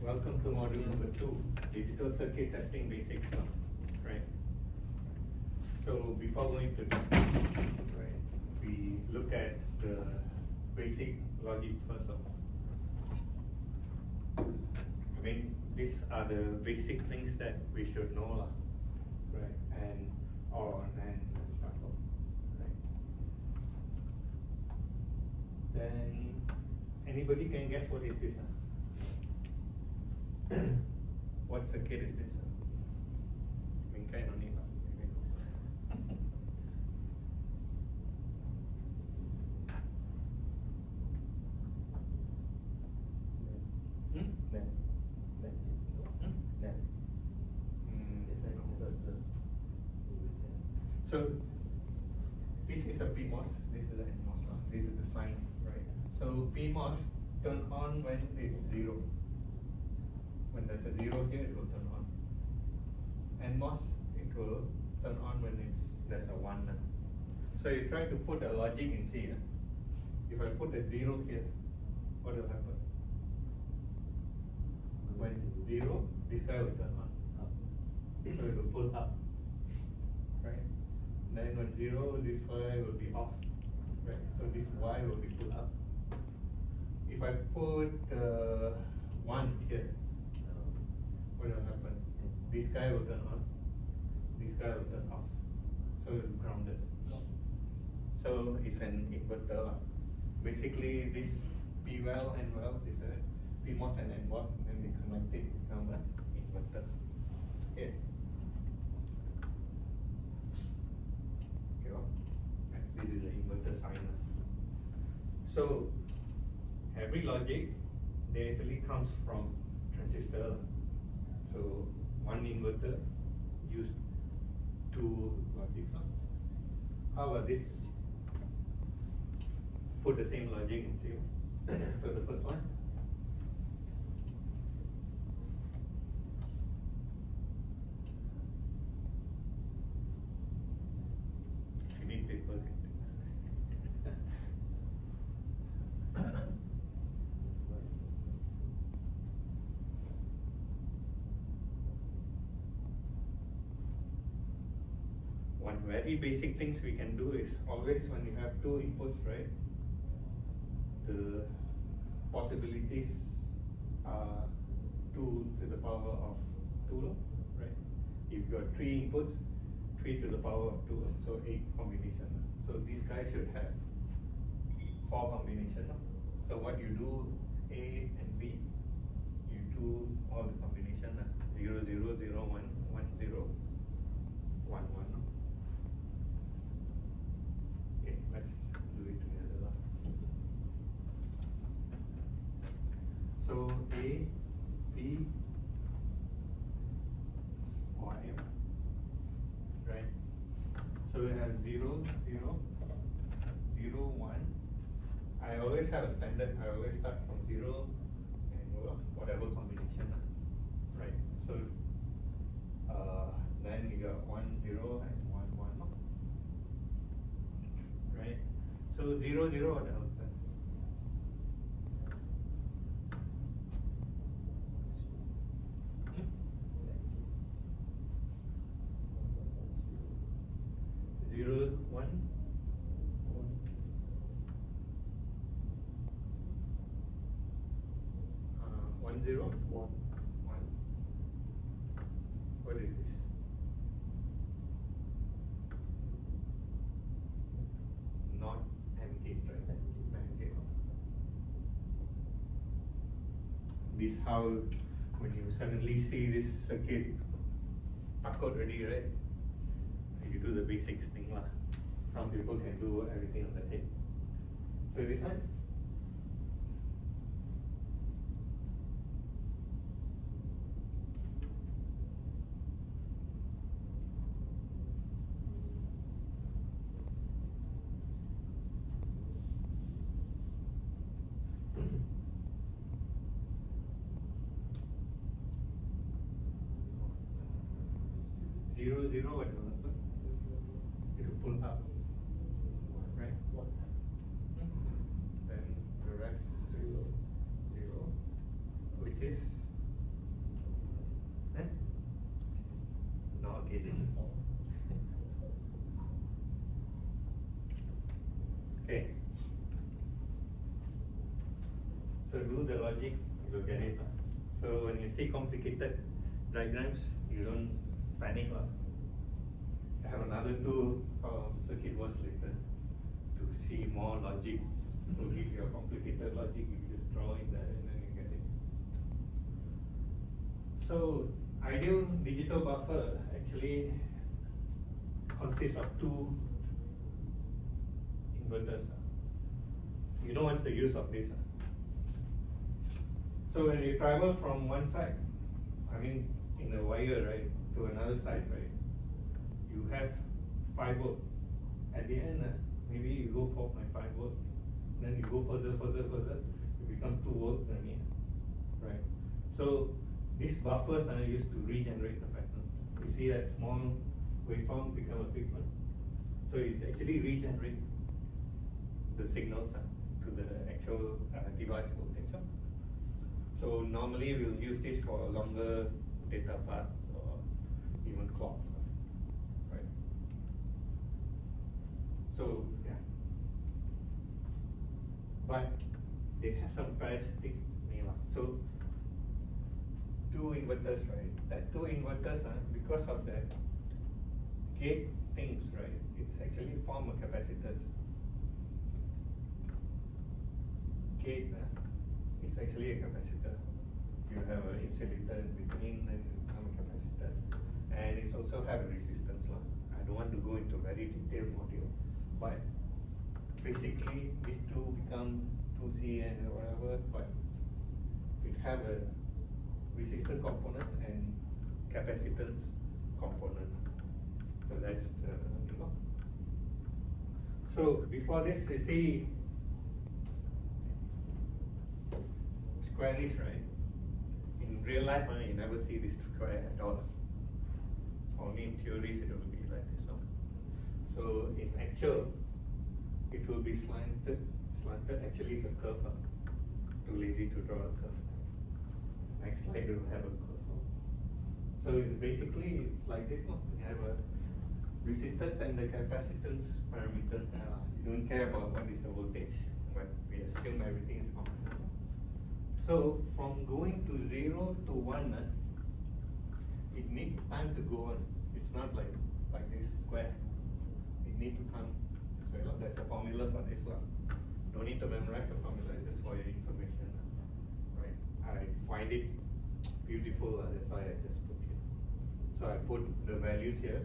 Welcome to module number 2, digital circuit testing basics, right? So before going to this, right, we look at the basic logic first of all. I mean, these are the basic things that we should know, right? And on and stuff, right? Then anybody can guess what is this? What circuit is this? Minkai no need. So this is a PMOS, this is a NMOS, this is the sign, right? So PMOS turn on when it's 0. When there's a 0 here, it will turn on. NMOS, it will turn on when there's a 1. So you try to put a logic in C. If I put a 0 here, what will happen? When 0, this guy will turn on. So it will pull up, right? Then when 0, this Y will be off, right? So this Y will be pulled up. If I put 1 here, what will happen? This guy will turn on, this guy will turn off. So it will be grounded. So it's an inverter. Basically, this P well and well is a PMOS and NMOS, and then they connect it become an inverter. Okay. This is the inverter sign. So every logic they actually comes from transistor. So one inverter used 2 logics. How about this? Put the same logic in C. So the first one. If you need paper. One very basic things we can do is always when you have 2 inputs, right? The possibilities are 2 to the power of 2, right? If you got 3 inputs, 3 to the power of 2, so 8 combination. So this guy should have 4 combination. So what you do, A and B, you do all the combination 0, 0, 0, 1, 1, 0, 1, 1. Okay, let's do it together. So A, B, Y, right? So we have 0, 0, 0, 1. I always have a standard. I always start from 0 and whatever combination, right? So then you got 1, 0 and 1, 1, right? So 0, 0 what else? 0, 1. 1, 0, 1. What is this? Not AND gate, right? AND gate. This how when you suddenly see this circuit takut already, right? You do the basics thing lah. Some people can do everything on the head. So this one. Zero, zero, what will happen? It will pull up, right? Then the rest 0, 0, which is So do the logic, you will get it. So when you see complicated diagrams, you don't panic. I have another tool called circuit oscillator to see more logic. So if you have complicated logic, you just draw it there and then you get it. So ideal digital buffer actually consists of two inverters. You know what's the use of this? So when you travel from one side, I mean in the wire, right, to another side, right, you have 5 volt. At the end, maybe you go 4.5 volt, then you go further, you become 2 volt per meter, right? So these buffers are used to regenerate the pattern. You see that small waveform become a big one. So it's actually regenerate the signals to the actual device voltage. So normally we'll use this for longer data paths or even clocks, right? So yeah, but they have some parasitic name. So 2 inverters, right? That 2 inverters, because of that gate things, right? It's actually form a capacitors. Gate, it's actually a capacitor. You have an insulator in between and you become a capacitor. And it's also have a resistance. I don't want to go into very detailed module, but basically these two become 2C and whatever, but it have a resistor component and capacitance component. So that's the So before this, you see square is, right? In real life, you never see this square at all. Only in theories it will be like this. So in actual, it will be slanted. Actually, it's a curve. Too lazy to draw a curve. Next slide will have a curve. So it's basically it's like this. You have a resistance and the capacitance parameters. You don't care about what is the voltage, but we assume everything is constant. So from going to 0 to 1, it needs time to go on. It's not like this square. It needs to come this way. There's a formula for this one. Don't need to memorize the formula, just for your information. Right? I find it beautiful, that's why I just put it. So I put the values here.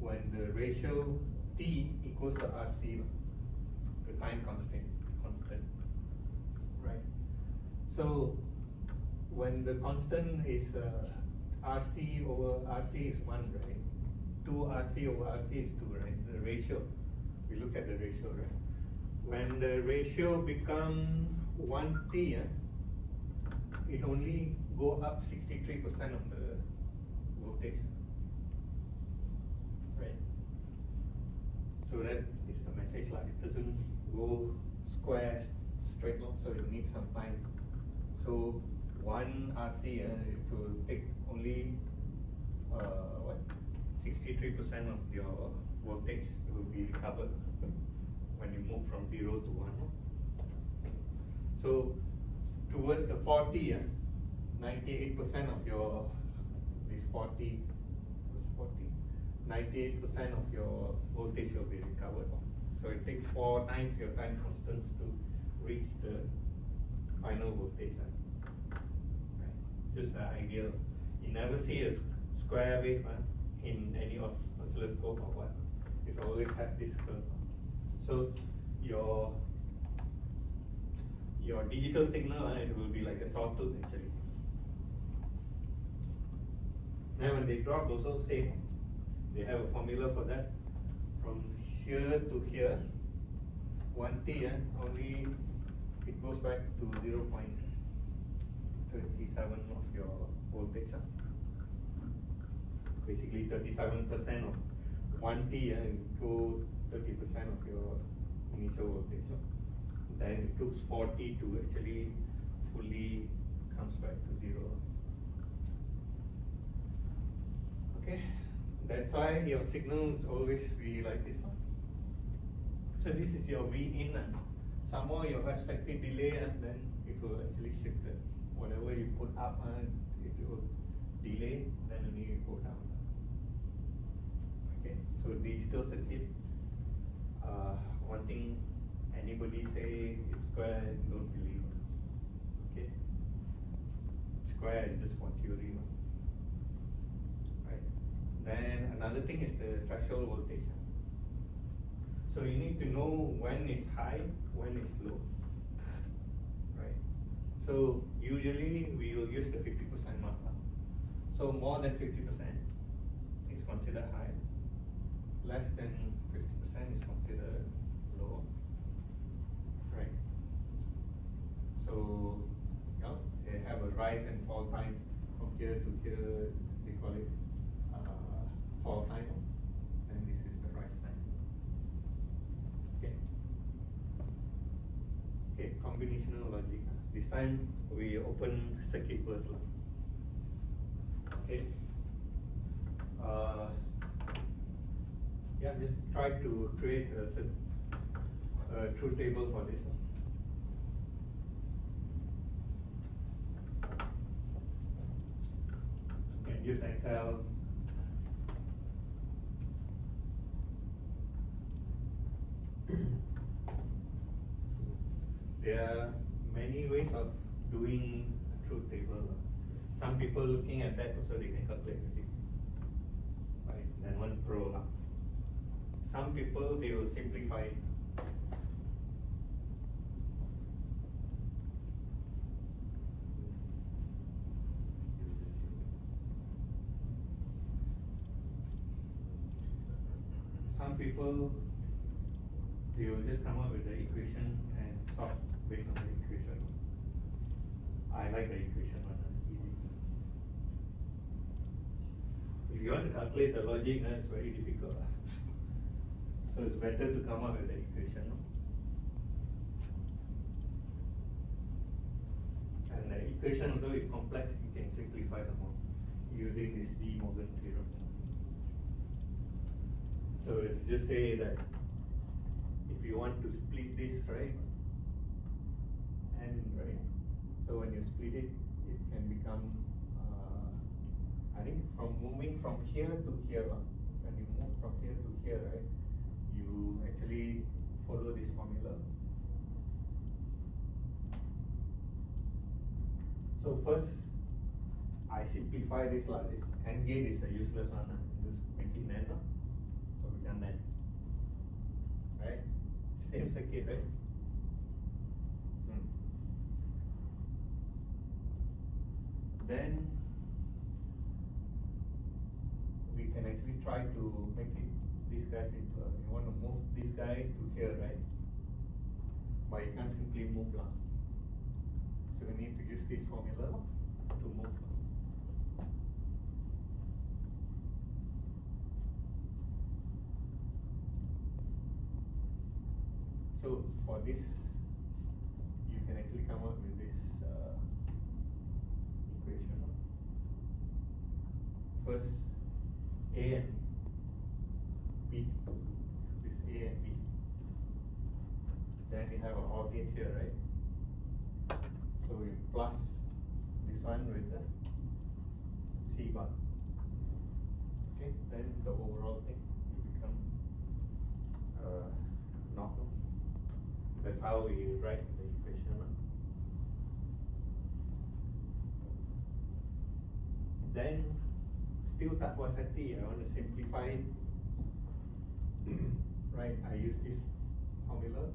When the ratio T equals to RC, the time constant. Right? So when the constant is RC over RC is 1, right? 2 RC over RC is 2, right? The ratio, we look at the ratio, right? When the ratio become 1T, it only go up 63% of the voltage, right? So that is the message, like it doesn't go square straight long, so it needs some time. So 1 RC, it will take only 63% of your voltage will be recovered when you move from 0 to 1. So towards the 40, 98% of your this 40, 98% of your voltage will be recovered. So it takes 4 times your time constants to reach the final voltage. Right? Just the ideal. You never see a square wave in any of oscilloscope or what. It always has this curve. So your digital signal, it will be like a sawtooth actually. Now when they drop also same. They have a formula for that. From here to here, 1T, only it goes back to 0.37 of your voltage. Basically 37% of 1T, go 30% of your initial voltage. Then it took 40 to actually fully comes back to 0. Okay, that's why your signals always be like this. So this is your V in. Some more you have slightly delay, and then it will actually shift it. Whatever you put up, it will delay, then only you go down. Okay, so digital circuit, one thing anybody say it's square, don't believe. Okay, square is just for theory, no? Right. Then another thing is the threshold voltage. So you need to know when it's high, when it's low. Right. So usually we will use the 50% mark. So more than 50% is considered high. Less than 50% is considered low. Right. So they have a rise and fall time from here to here. They call it fall time. And this is the rise time. Okay. Okay, combinational logic. This time we open circuit first. Okay. Yeah, just try to create a truth table for this one. You can use Excel. There are many ways of doing a truth table. Some people looking at that also they can calculate it. Right? Then one pro. Some people they will simplify it. Some people they will just come up with the equation and solve based on the equation. I like the equation one, easy. If you want to calculate the logic, then it's very difficult. So it's better to come up with the equation. And the equation also, if complex, you can simplify some more using this De Morgan theorem. So just say that if you want to split this, right, and right, so when you split it, it can become, I think from moving from here to here, when you move from here to here, right, you actually follow this formula. So first, I simplify this like this. AND gate is a useless one. Just make it NAND. So we can NAND. Right? Same circuit, right? Then we can actually try to make it this guy simpler. You want to move this guy to here, right? But you can't simply move long. So we need to use this formula to move. So for this, you can actually come up with this equation. First, A and B. This A and B. Then you have an OR gate here, right? So we plus this one with the C bar. Okay, then the overall thing will become normal. That's how we write the equation. Then still tak puas hati, I want to simplify it. Right, I use this formula.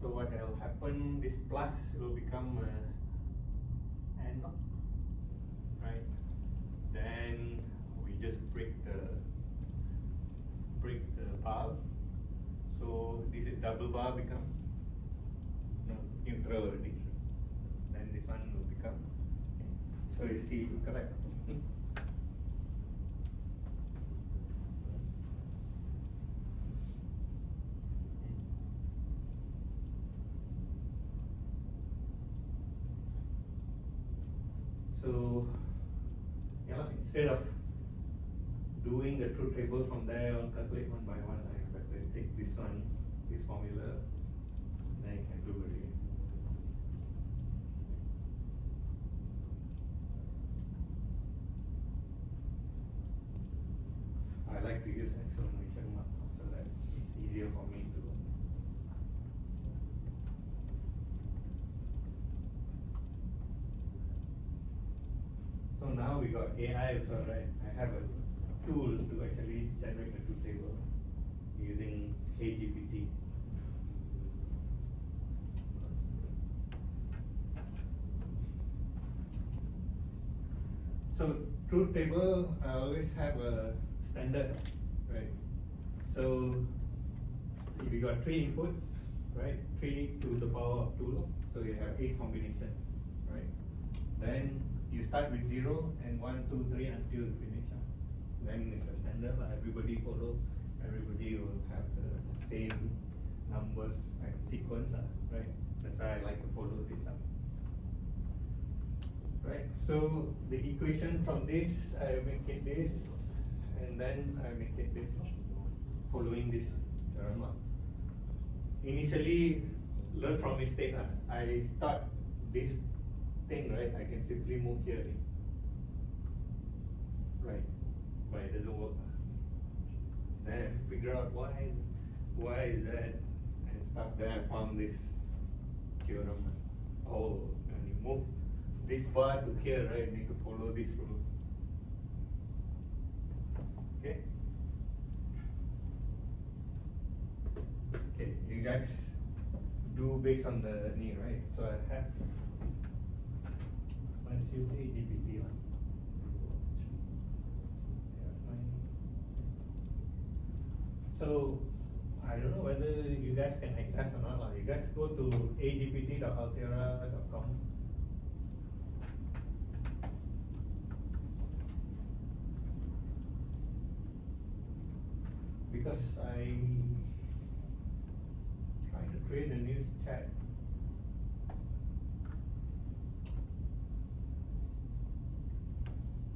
So what will happen, this plus will become N, right? Then we just break the bar. So this is double bar become neutral already. Then this one will become, so you see, correct? So, yeah, instead of doing the truth table from there on, calculate one by one, I better take this one, this formula, then I can do it again. use exclamation mark so that it's easier for me to. So now we got AI also, right? I have a tool to actually generate a truth table using AGPT. So truth table, I always have a standard, right? So if you got 3 inputs, right? 3 to the power of 2, so you have 8 combinations, right? Then you start with 0 and 1, 2, 3 until you finish. Then it's a standard, everybody follow, everybody will have the same numbers and sequence, right? That's why I like to follow this up. Right, so the equation from this, I make it this, and then I make it this, following this theorem. Initially, learn from mistake. I thought this thing, right, I can simply move here, right, but it doesn't work. Then I figure out why is that, and stuff. Then I found this theorem. Oh, and you move this bar to here, right? Need to follow this rule. Okay. Okay, you guys do based on the need, right? So I have. Let's use the AGPT one. So I don't know whether you guys can access or not. You guys go to agpt.altera.com. Because I trying to create a new chat.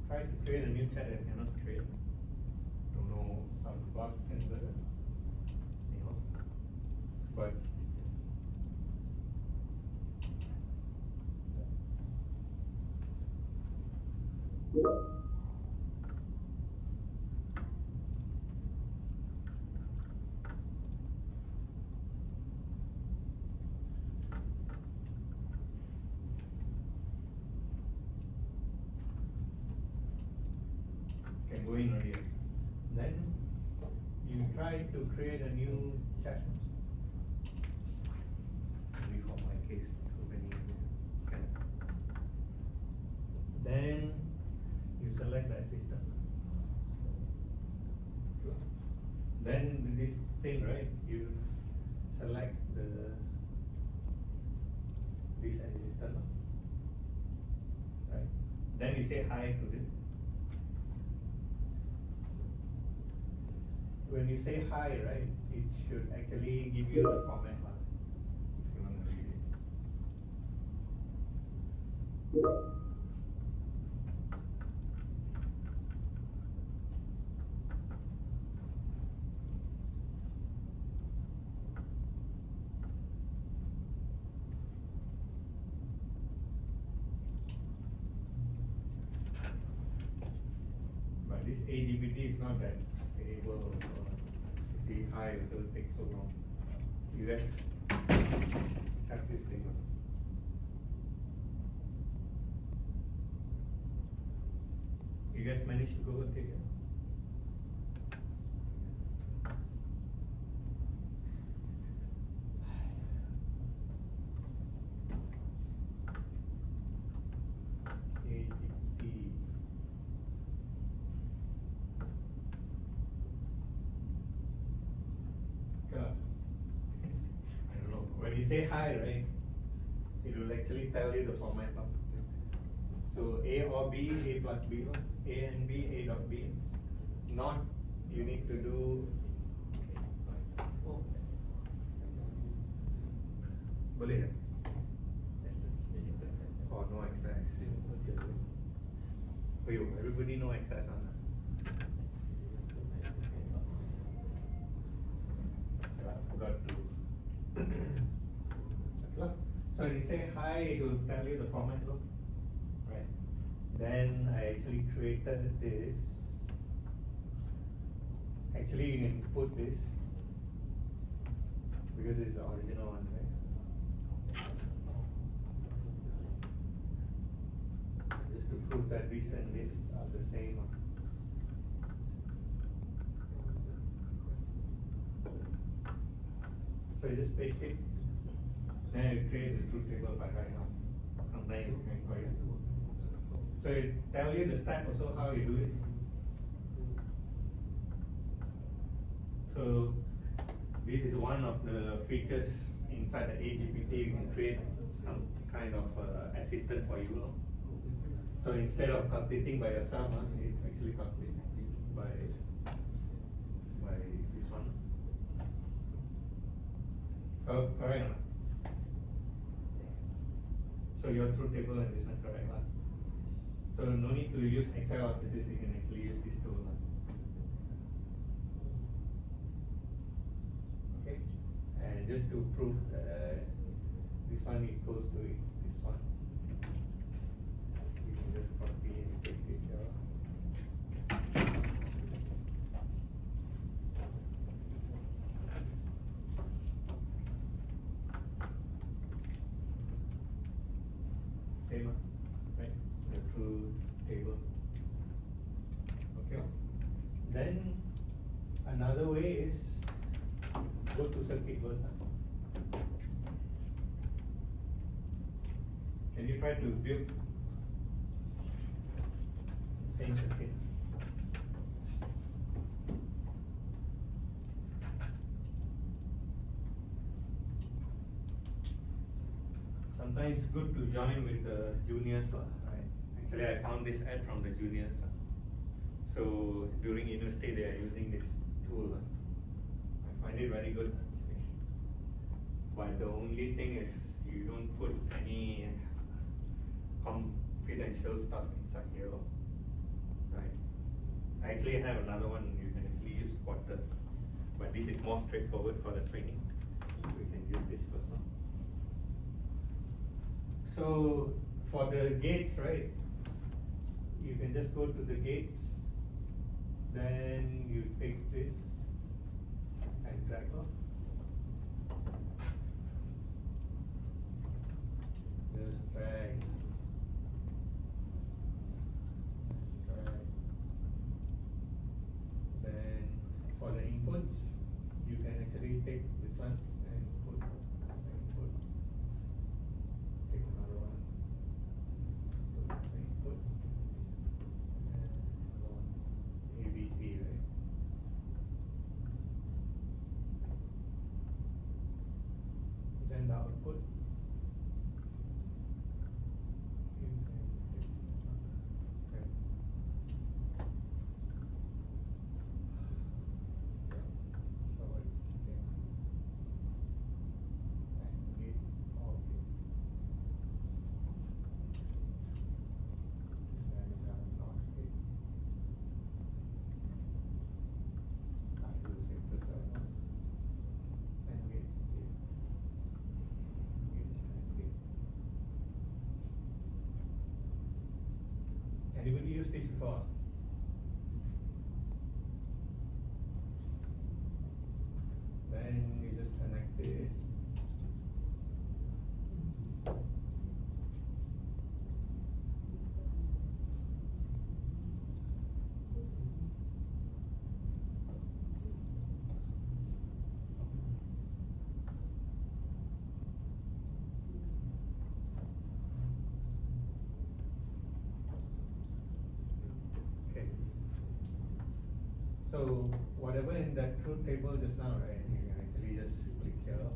Try to create a new chat and cannot create. Don't know some bugs in the, but can go in already. Then you try to create a new chat. Maybe for my case, so many can. Then you select the assistant. Then this thing, right? You select this assistant, right? Then you say hi to this. When you say hi, right, it should actually give you the format if you want to read it. But this AGPT is not that stable. See, hi also takes so long. You guys have this thing. You guys managed to go and take it? When you say hi, right, it will actually tell you the format. So A or B, A plus B, A and B, A dot B. Not, you need to do. Boleh? Oh, no access. Oh, yo, everybody no access on that. I forgot to. So when you say hi, it will tell you the format, right? Then I actually created this. Actually, you can put this because it's the original one, right? Just to prove that this and this are the same. So you just paste it, then you create the truth table by right now. Sometimes you can call it. So it tell you the step also how you do it. So this is one of the features inside the AGPT. You can create some kind of assistant for you. So instead of calculating by yourself, it's actually calculated by this one. Oh, correct. So your truth table and this one correct. So no need to use Excel after this. You can actually use this tool. Okay, and just to prove this one equals to this one, you can just copy and paste it here. Same, right? The truth table. Okay. Then another way is go to circuit bus. Can you try to build same circuit? Sometimes it's good to join with the juniors, right? Actually, I found this ad from the juniors. So during university, they are using this tool. I find it very good. But the only thing is you don't put any confidential stuff inside here, right? I actually have another one. You can actually use quarters, but this is more straightforward for the training. We can use this also. So for the gates, right? You can just go to the gates, then you take this and drag off. Just drag. Then for the inputs, you can actually take this one and put as an input. Take another one. Put as an input. And another one. ABC, right? Then the output. Anybody use this before? Then you just connect it. Okay. So whatever in that truth table just now, right? You can actually just click here.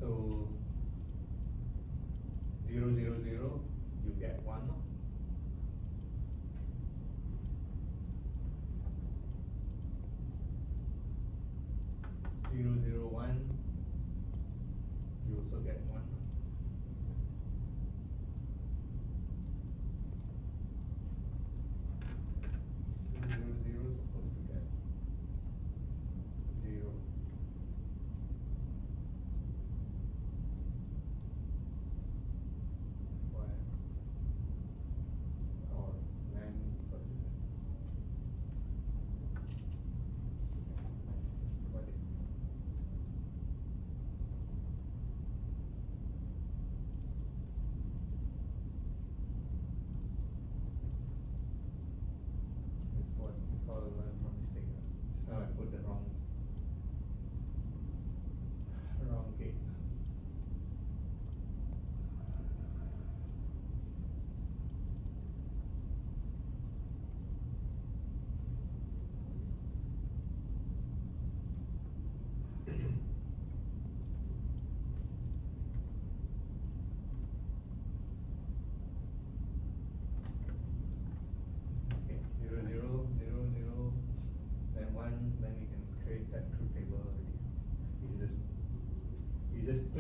So 0, 0, 0, you get 1. 0, 0, 1, you also get 1. 0, 0, 0 supposed to get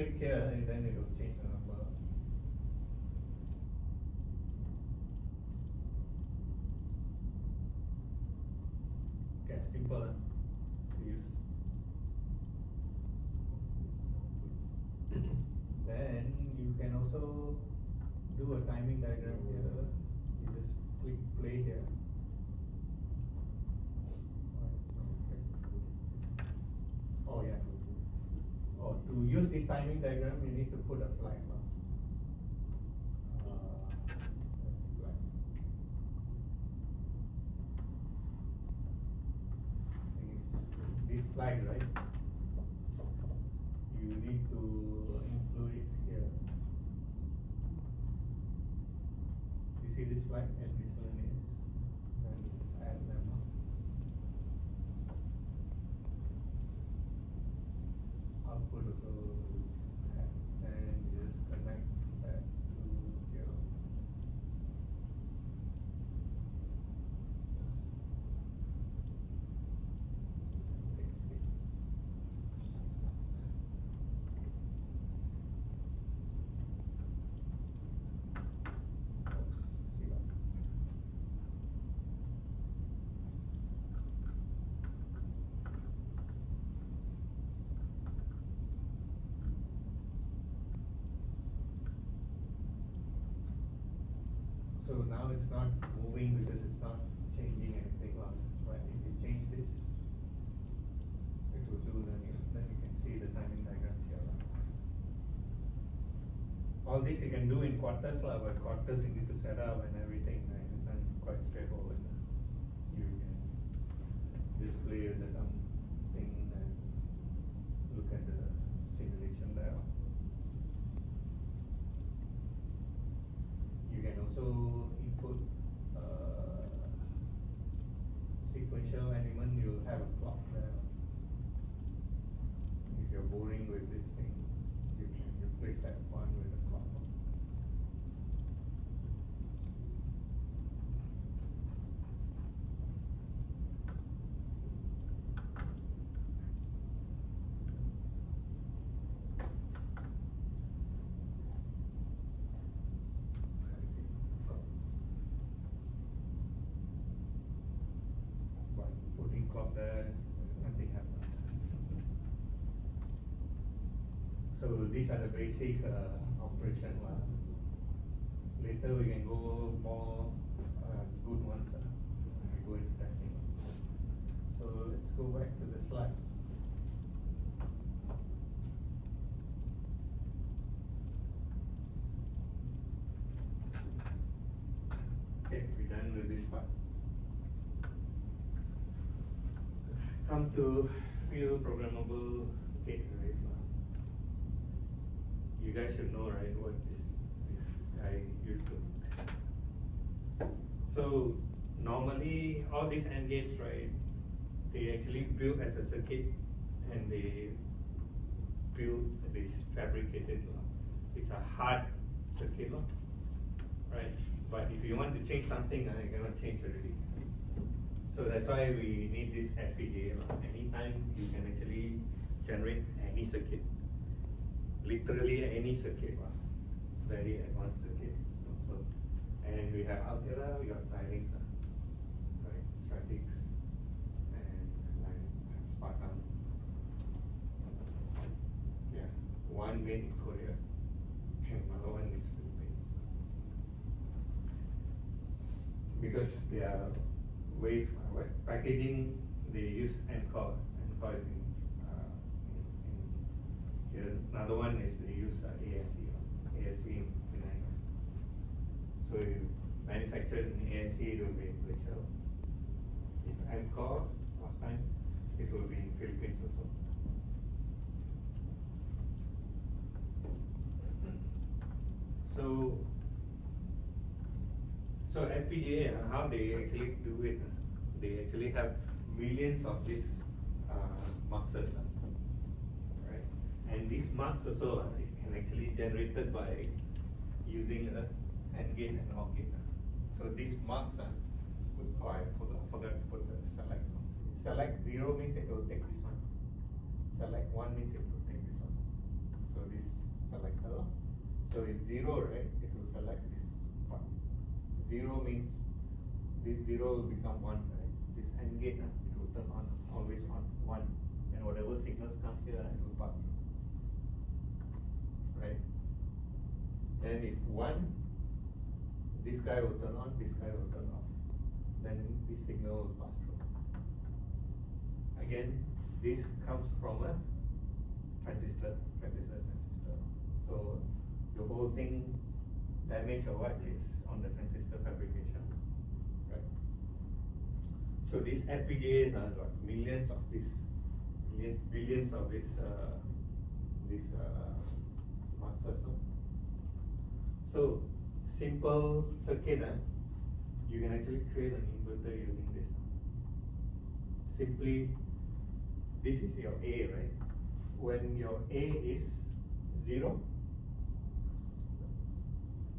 click here and then it will change the number. Okay, simple to use. Then you can also do a timing diagram here. You just click play here. Oh yeah. Oh, to use this timing diagram, you need to put a flag. Flag. This flag, right? You need to include it here. You see this flag and this one is, and just add them up. Output also and just connect that to here. So now it's not moving because it's not changing anything. But if you change this, it will do. Then you can see the timing diagram here. All this you can do in quarters, but quarters you need to set up and everything. Right? It's not quite straightforward. You can display the thing and look at the simulation there. You can also input sequential element. You'll have a clock there. If you're boring with this thing, you can replace that one with a clock. Putting clock there, nothing happened. So these are the basic operation. Later we can go more good ones. We go into testing. So let's go back to the slide. Okay, we're done with this part. Come to field programmable gate array. You guys should know, right, what this guy used to. So normally all these AND gates, right, they actually build as a circuit and they build this fabricated. It's a hard circuit, right? But if you want to change something, you cannot change already. So that's why we need this FPGA. Anytime you can actually generate any circuit, literally any circuit, very advanced circuits also. And we have Altera, we got Xilinx, right? Stratix and Spartan. Yeah, one made in Korea, and another one is Philippines. Because they are wave packaging, they use Encore. Encore is in here. Another one is they use ASE in Penang. So you manufacture in ASE, it will be in Malaysia. If Encore last time, it will be in Philippines also. So FPGA, how they actually do it? They actually have millions of these muxes, right? And these mux also can actually generated by using a AND gate and OR gate. So these mux, I forgot to put the select. Select 0 means it will take this one. Select 1 means it will take this one. So this selector. So it's 0, right? It will select this part. 0 means this 0 will become 1, right? This AND gate, it will turn on, always on 1. And whatever signals come here, it will pass through. Right? Then if 1, this guy will turn on, this guy will turn off. Then this signal will pass through. Again, this comes from a transistor. So the whole thing, damage or what, is on the transistor fabrication, right? So these FPGAs are got millions of this, billions of this masters. So simple circuit, you can actually create an inverter using this. Simply, this is your A, right? When your A is 0,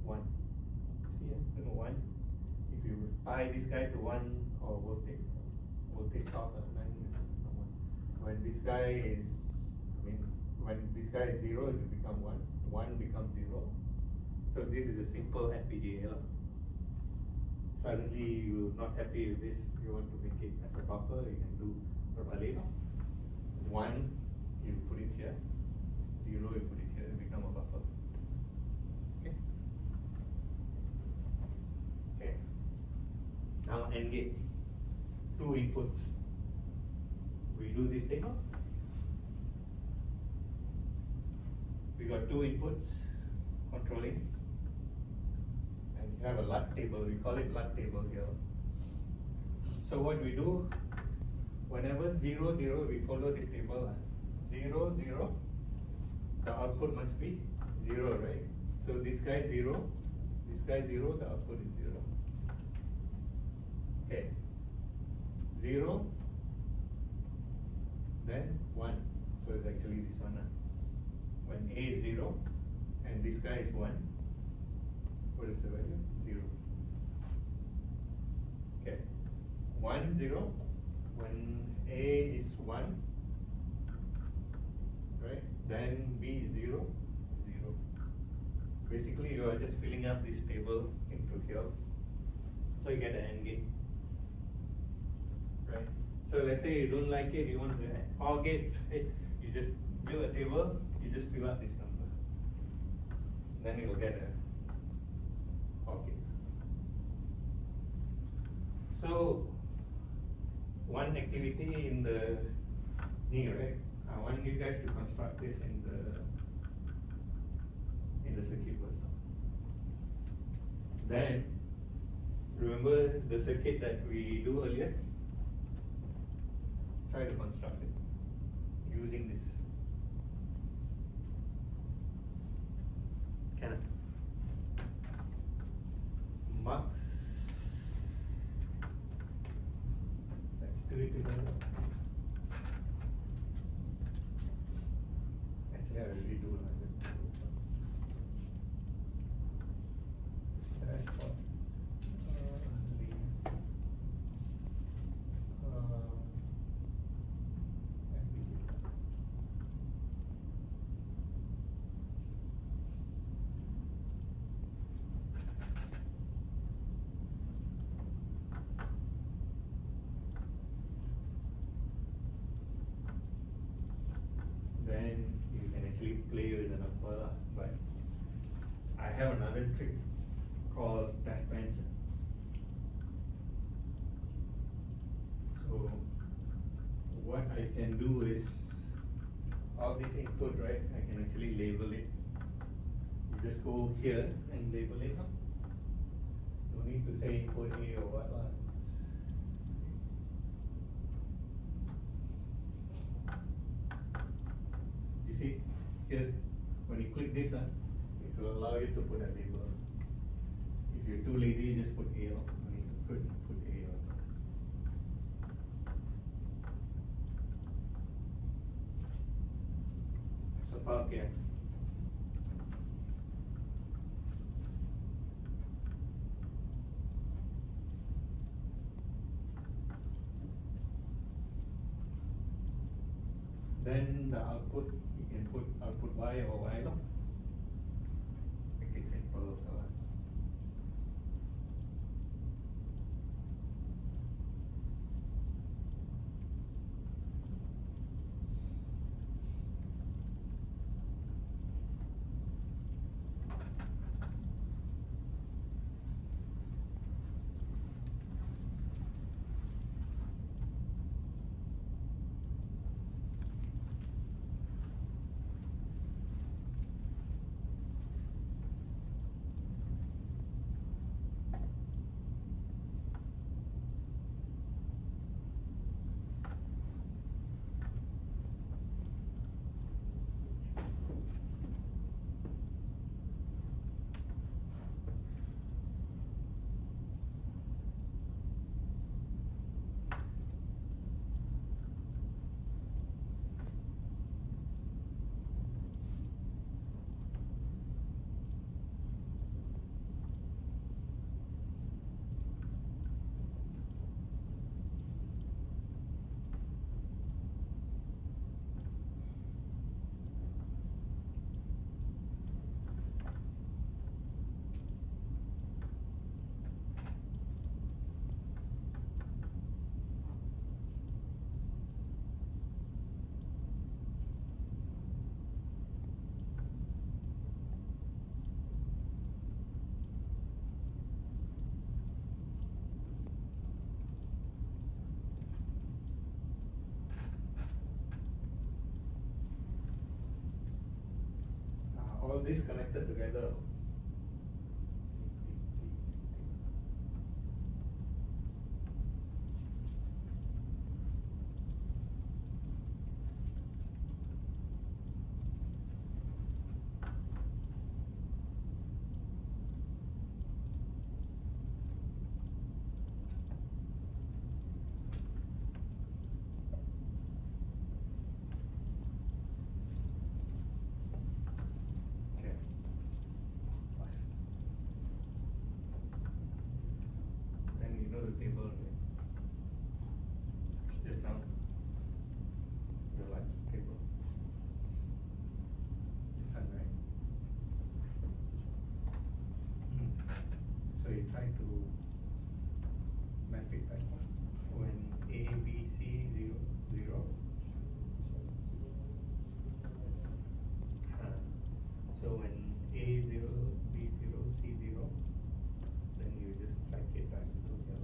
1. See, 1. If you tie this guy to 1 or voltage source, then when this guy is, when this guy is 0, it will become 1. 1 becomes 0. So this is a simple FPGA. Suddenly you're not happy with this, you want to make it as a buffer, you can do probably 1, you put it here, 0, you put it here, it become a buffer. Okay. Okay. Now AND gate, 2 inputs. We do this thing. We got 2 inputs controlling. And you have a LUT table, we call it LUT table here. So what we do, whenever 0, 0, we follow this table. 0, 0, the output must be 0, right? So this guy 0, this guy 0, the output is 0. Okay. 0, then 1. So it's actually this one. When A is 0 and this guy is 1, what is the value? 0. Okay. 1, 0. When A is 1, right? Then B is 0, 0. Basically, you are just filling up this table into here. So you get an AND gate. Right? So let's say you don't like it, you want the OR gate, you just build a table, you just fill up this number. Then you will get a OR gate. So one activity in the knee, right? I want you guys to construct this in the circuit person. Then remember the circuit that we do earlier? Try to construct it using this. Can Mux. Let's do it together. Actually, I already do like this. Dashboard. Then you can actually play with the number, but I have another trick called test bench. So what I can do is, all this input, right, I can actually label it. You just go here and label it. No need to say input A or what. You see, here's, when you click this, it will allow you to put a label. If you're too lazy, just put A. You need to put A. So far, okay. Then the output, you can input output y or y log. Make it simple so. All this connected together. Okay. Fast. Then you know the table, right? Just now. The like table. This one, right? So you try to map it backward. When A, B, C, 0, 0. So when A 0, B 0, C 0, then you just track it back to 0.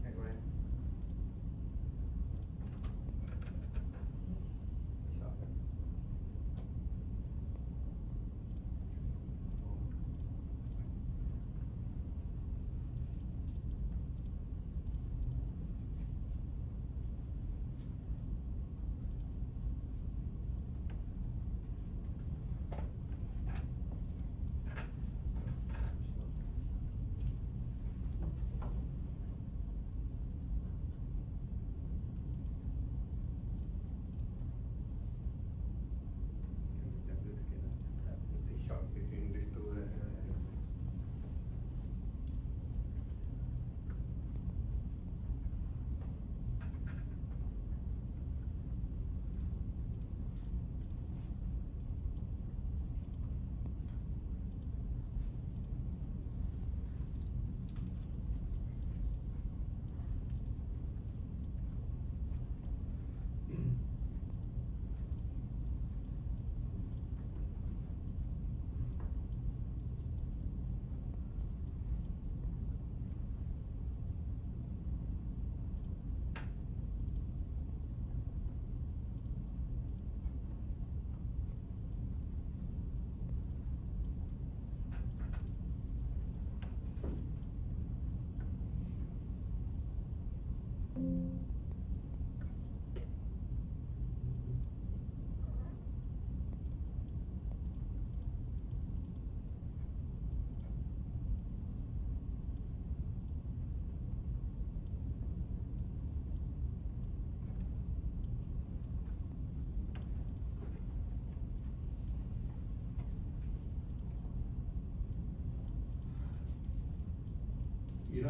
Okay, go ahead. Sure.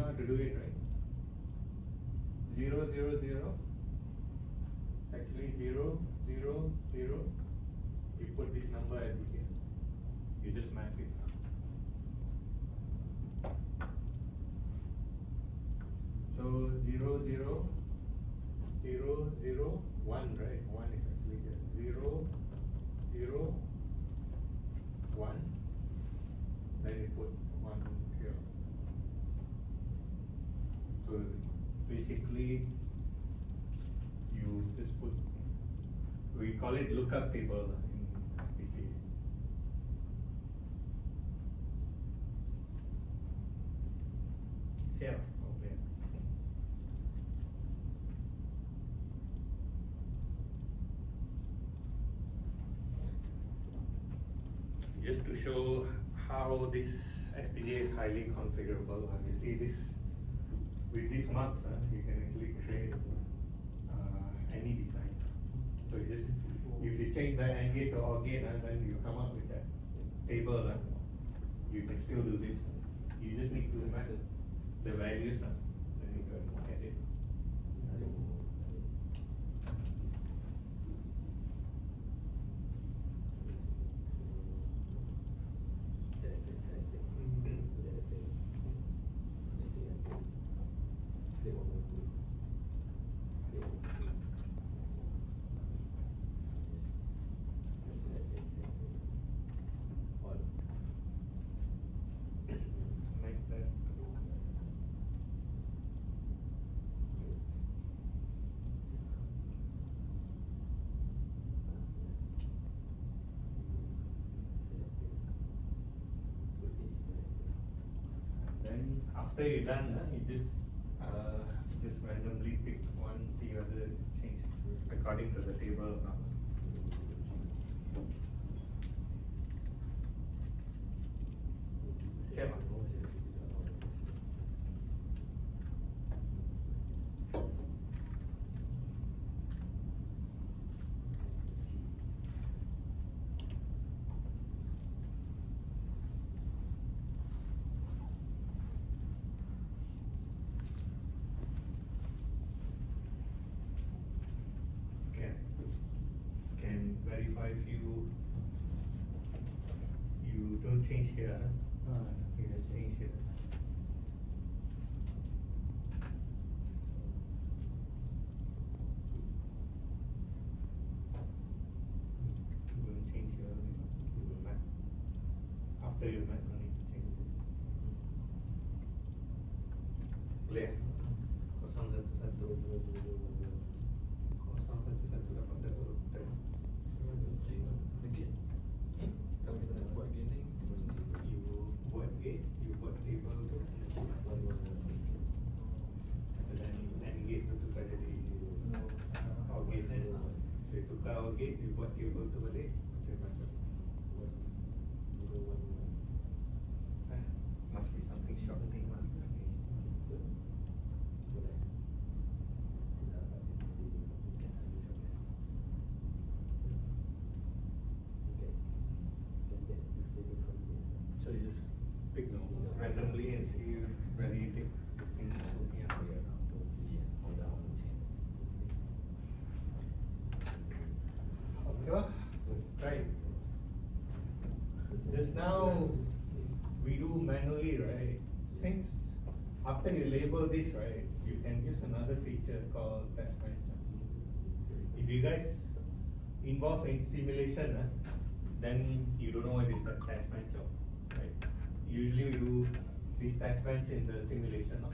how to do it, right? 0, 0, 0. It's actually 0, 0, 0. You put this number at here. You just map it. So 0, 0, 0, 0, 1, right? 1 is actually here. 0, 0, 1. Then you put 1 here. So basically, you just put, we call it lookup table in PCA. Save. Okay. Just to show how this FPGA is highly configurable, you see this, with these marks, you can actually create any design. So you just, if you change the AND gate to OR gate, and then you come up with that table, you can still do this. You just need to map the values, then you can edit. Like that. Then after you're done, you just randomly pick one, see whether it changes according to the table or not. Save. Can verify if you don't change here. You just change here. You will change here. You will map. After you map, no need to change it. Clear. 01. Tukar gate, you buat table tu balik. Must be something short thing lah. So you just pick randomly and see whether you take this thing. Okay, right. Just now we do manually, right? Since after you label this, right, you can use another feature called test bench. If you guys involved in simulation, then you don't know what is the test bench, right? Usually we do this test bench in the simulation.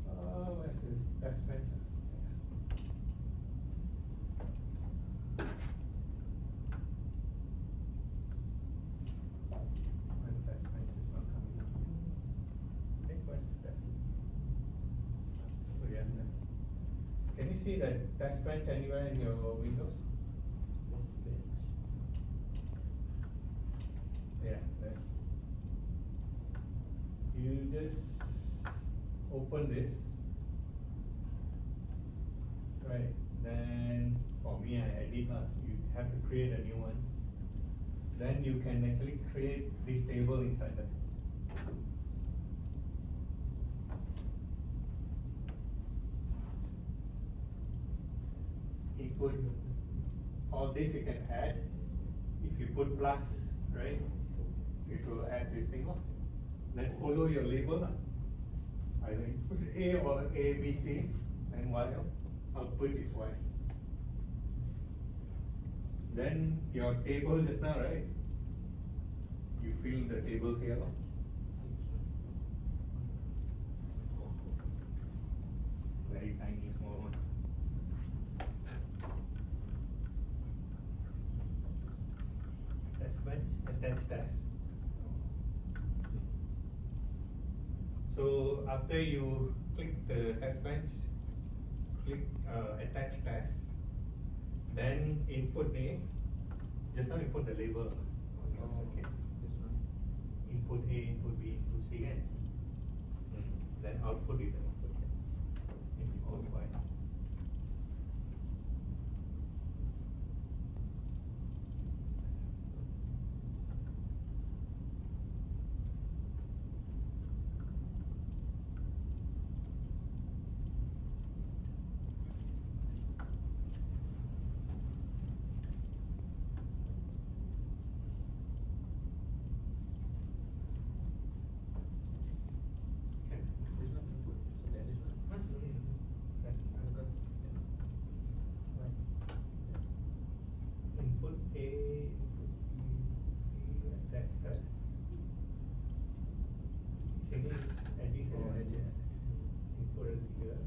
Where's this test bench? Can you see that test bench anywhere in your Windows? Yeah, there. You just open this, right? Then for me, I edit. You have to create a new one. Then you can actually create this table inside that. put all this, you can add. If you put plus, right, it will add this thing. Then follow your label. Either you put A or A, B, C, and Y. Output is Y. Then your table just now, right? You fill the table here. Very tiny, small one. Test bench, attach test. So after you click the test bench, click attach test, then input A. Just now you put the label on your circuit. Input A, input B, input C, and then output is the output. Input Y. Input A, input B, attach test. Single edit or input it here.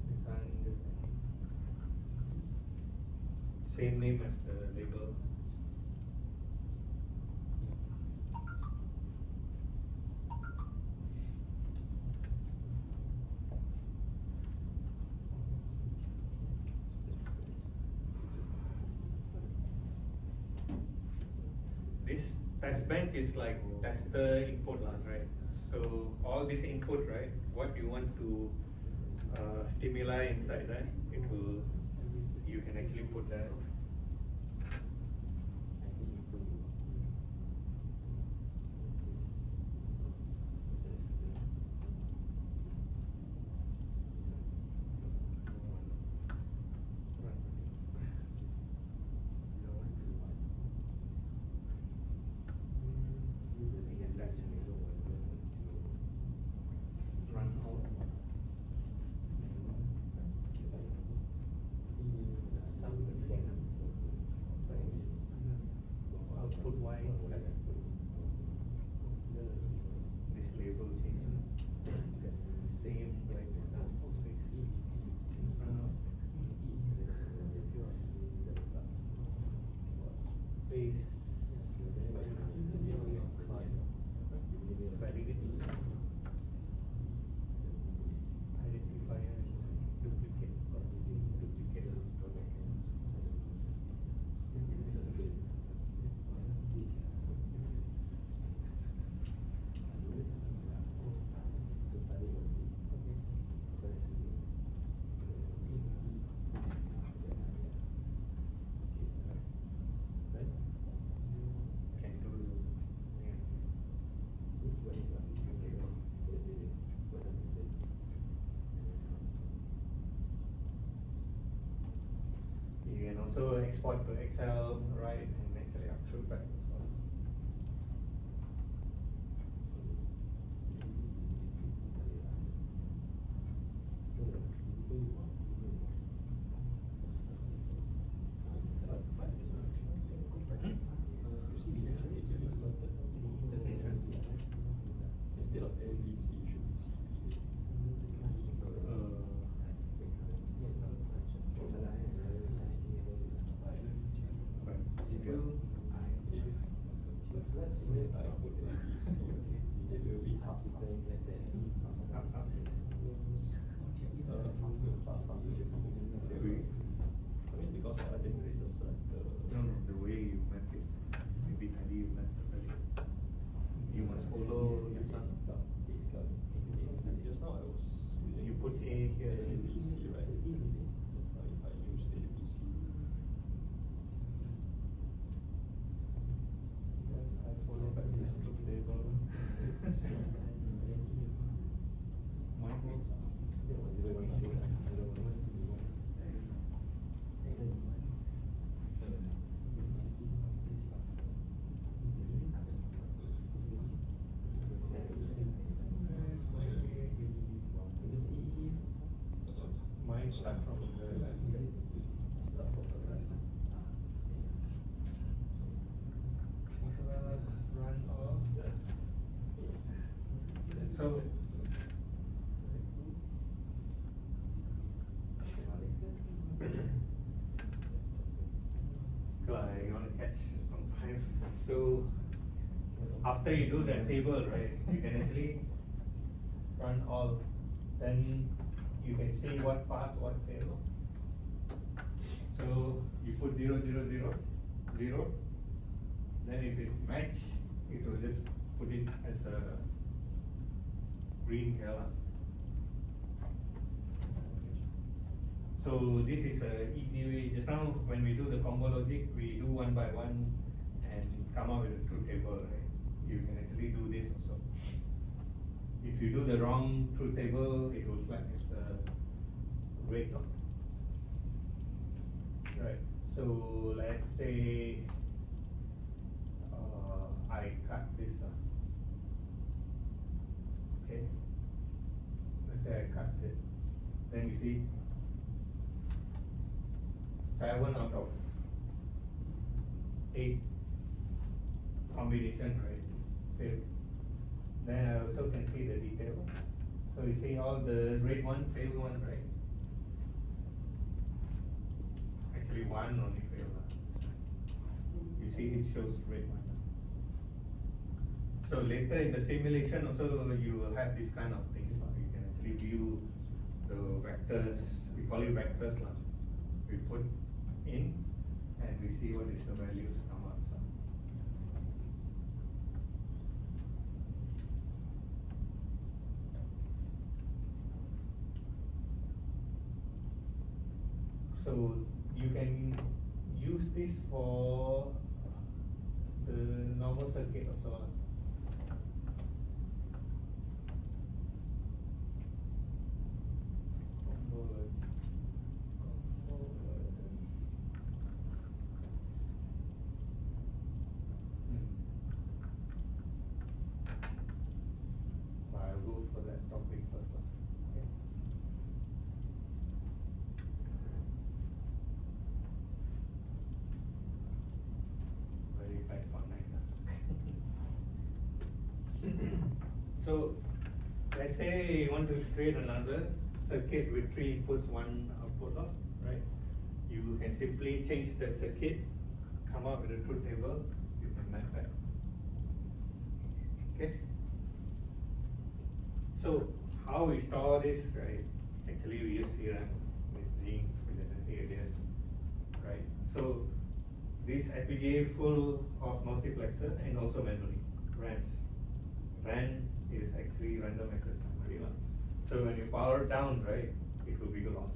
Design this. Same name as the label. This test bench is like tester input, right? So all this input, right? What you want to stimuli inside, right? It will. You can actually put that. Output Y. This label change. Same like base. Validity. Identifier. Duplicate. You can also export to Excel, right, and actually output back as well. Instead of A, B, C, it should be C, But still, if let's say I put A, B, C, it will be half. Agree. I mean, because I think it's just like No, the way you map it, maybe tadi you map it. You must follow this one. Just now I was You put A here. A, B, C, right? Just now if I use A, B, C, then I follow back this truth table. Mine So you want to catch some time. So after you do that table, right, you can actually run all. Then you can see what pass, what fail. So you put 0, 0, 0, 0. Then if it match, it will just put it as a green here. So this is a easy way. Just now when we do the combo logic, we do one by one and come up with a truth table, right? You can actually do this also. If you do the wrong truth table, it will flag as a red. Right. So let's say I cut this. Okay. Let's say I cut it. Then you see 7 out of 8 combination, right? Failed. Then I also can see the detail. So you see all the red one, failed one, right? Actually one only failed. You see it shows red one. So later in the simulation also you will have this kind of things. You can actually view the vectors, we call it vectors. We put in and we see what is the values come out. So you can use this for the normal circuit also. I'll go for that topic first. Okay. Very tight for night. So let's say you want to create another circuit with 3 inputs, 1 output, right? You can simply change that circuit, come up with a truth table, you can map that. Okay. So how we store this, right? Actually we use CRAM with zinc, with an HRDF, right? So this FPGA full of multiplexer and also memory, RAMs. RAM is actually random access memory. So when you power down, right, it will be lost.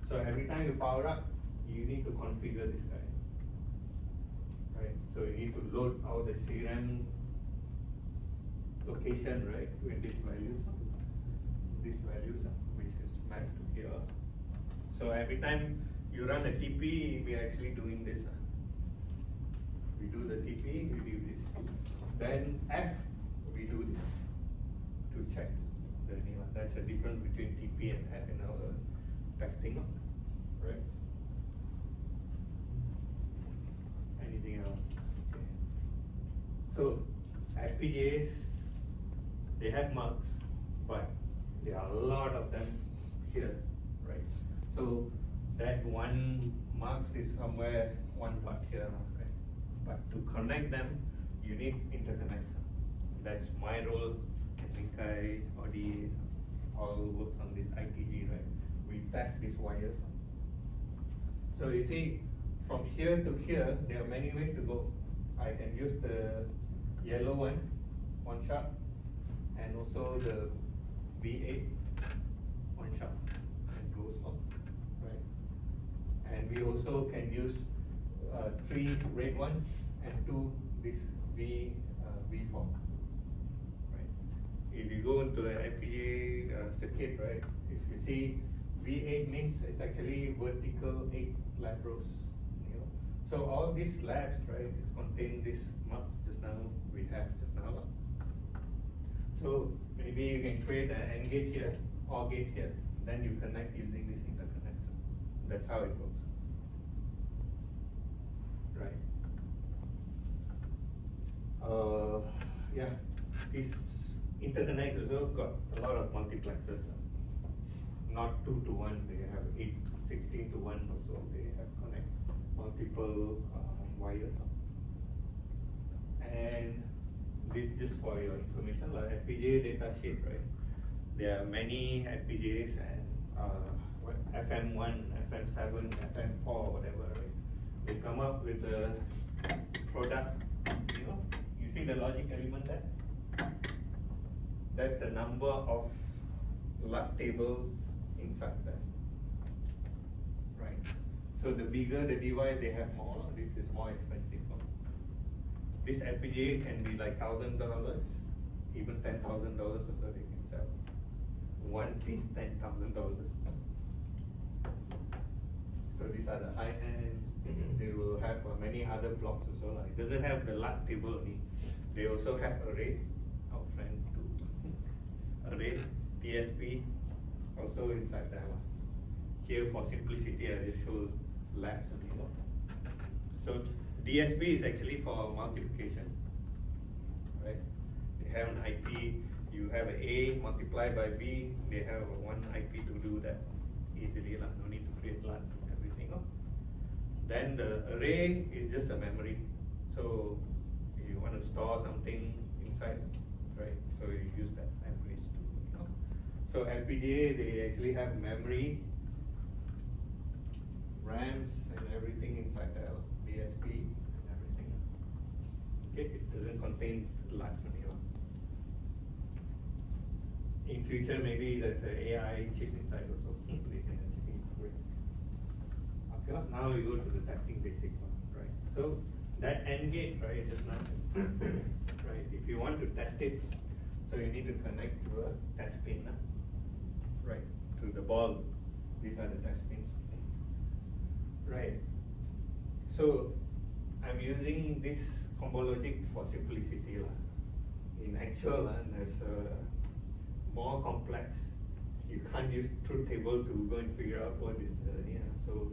So every time you power up, you need to configure this guy, right? So you need to load all the CRAM location, right, with these values, which is mapped to here. So every time you run a TP, we are actually doing this. We do the TP, we do this. Then F, we do this to check the new one. That's a difference between TP and F in our testing, right? Anything else? Okay. So FPGAs, they have marks, but there are a lot of them here, right? So that one marks is somewhere one part here, right? But to connect them, you need interconnects. That's my role. I think I already all works on this ITG, right? We test these wires. So you see, from here to here, there are many ways to go. I can use the yellow one shot, and also the V8 one shot and goes up, right? And we also can use 3 red ones and 2 this V4, right? If you go into an FPGA circuit, right? If you see V8 means it's actually vertical 8 lab rows. You know? So all these labs, right, is contain this marks just now we have just now. So maybe you can create an AND gate here, OR gate here, then you connect using this interconnector. That's how it works. Right. Yeah, this interconnect also got a lot of multiplexers. Not 2 to 1, they have 16 to 1 also. They have connect multiple wires. And this just for your information, like FPGA data sheet, right? There are many FPGAs and FM1, FM7, FM4, whatever, right? They come up with the product, you see the logic element there? That's the number of LUT tables inside there, right? So the bigger the device, they have more, this is more expensive. This FPGA can be like $1,000, even $10,000 or so they can sell. One piece, $10,000. So these are the high ends. They will have many other blocks also. Like, it doesn't have the LUT table only. They also have array, our friend too. Array, DSP, also inside there. Here for simplicity, I just show labs only. So DSP is actually for multiplication, right? They have an IP, you have an A multiplied by B, they have one IP to do that easily, no need to create LUT and everything. Then the array is just a memory. So you want to store something inside, right? So you use that memories too. So FPGA, they actually have memory, RAMs and everything inside the DSP and everything. Okay, it doesn't contain LUT only. In future, maybe there's an AI chip inside also. They can actually integrate. Okay, now we go to the testing basic one, right? So that AND gate, right, just now, right? If you want to test it, so you need to connect to a test pin, right? To the ball. These are the test pins, right? So I'm using this combo logic for simplicity. In actual, there's more complex. You can't use truth table to go and figure out what is the, so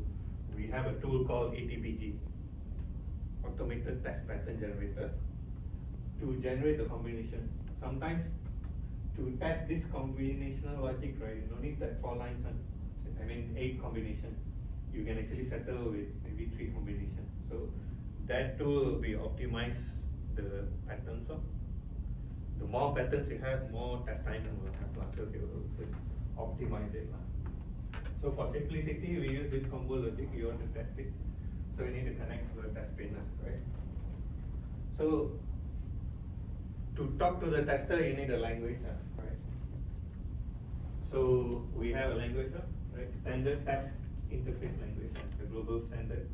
we have a tool called ATPG, Automated Test Pattern Generator, to generate the combination. Sometimes to test this combinational logic, right, you don't need that 4 lines, 8 combination. You can actually settle with maybe 3 combinations. So that tool will be optimize the patterns. The more patterns you have, more test time will have. So they will just optimize it. So for simplicity, we use this combo logic. You want to test it, so you need to connect to a test pin, right? So to talk to the tester, you need a language, right? So we have a language, right? Standard test interface language, the global standard.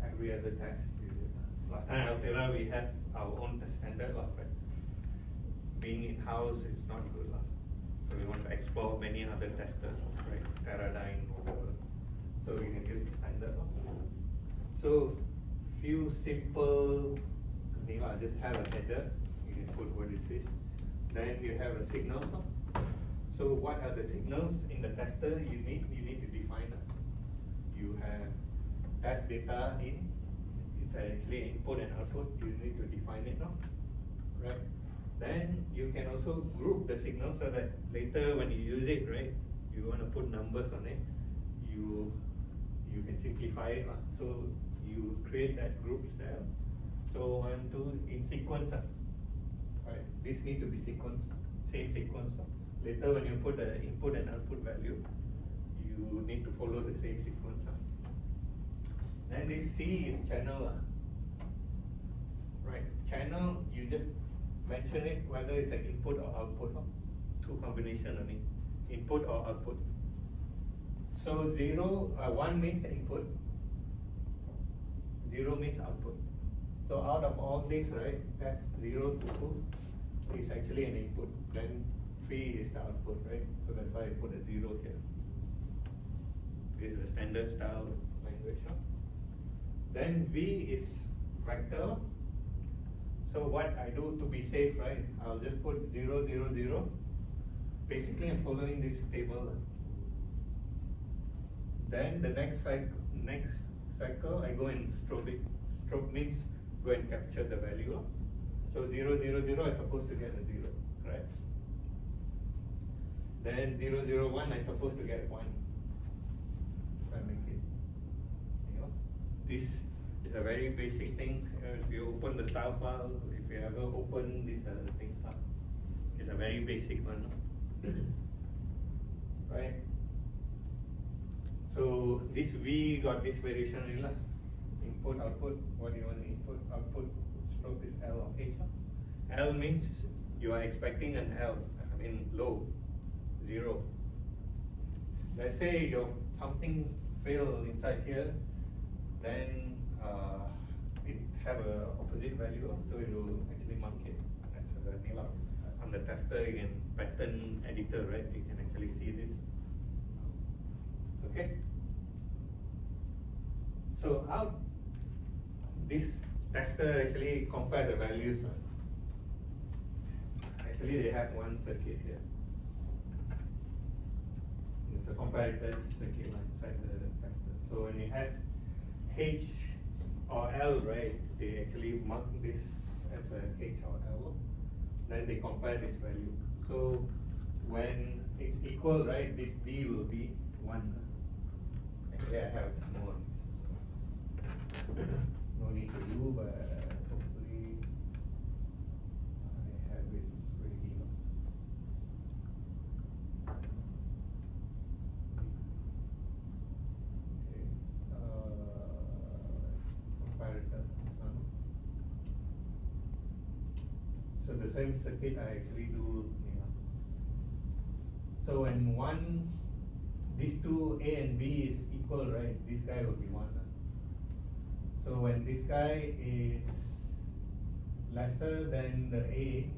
Every other test uses it. Last time Altera, we had our own test standard, right? Being in-house is not good. So we want to explore many other testers, right? Teradyne, whatever. So you can use the standard. So few simple, just have a header. You can put what is this. Then you have a signals. So what are the signals in the tester you need? You need to define. You have test data in. It's actually input and output. You need to define it now, right? Then you can also group the signal so that later when you use it, right, you want to put numbers on it, you can simplify it. So you create that groups there. So 1, 2 in sequence, right? This need to be sequence, same sequence. Later when you put the input and output value, you need to follow the same sequence. Then this C is channel, right? Channel, you just mention it whether it's an input or output. 2 combination only, input or output. So 1 means input, 0 means output. So out of all this, right, that's 0 to 2 is actually an input. Then 3 is the output, right? So that's why I put a 0 here. This is a standard style language. Then V is vector. So what I do to be safe, right, I'll just put 0, 0, 0. Basically, I'm following this table. Then the next cycle, I go and strobe it. Strobe means go and capture the value. So 0, 0, 0, I'm supposed to get a 0, right? Then 0, 0, 1, I'm supposed to get 1. So I make it, you know, this is a very basic thing. If you open the style file, if you ever open this thing file, it's a very basic one, right? So this V got this variation in la. Input, output, what do you want to input, output, stroke is L or H. L means you are expecting an L, I mean low, 0. Let's say your something fail inside here, then it have a opposite value, so it will actually mark it as a nil out. On the tester, you can pattern editor, right? You can actually see this. Okay. So how this tester actually compare the values? Actually, they have one circuit here. It's a comparator circuit inside the tester. So when you have H or L, right, they actually mark this as a H or L. Then they compare this value. So when it's equal, right, this D will be 1. Actually, I have more. No need to do, but hopefully I have it ready. Okay. Comparator. So the same circuit I actually do. So when these two A and B is equal, right? This guy will be 1. So when this guy is lesser than the A,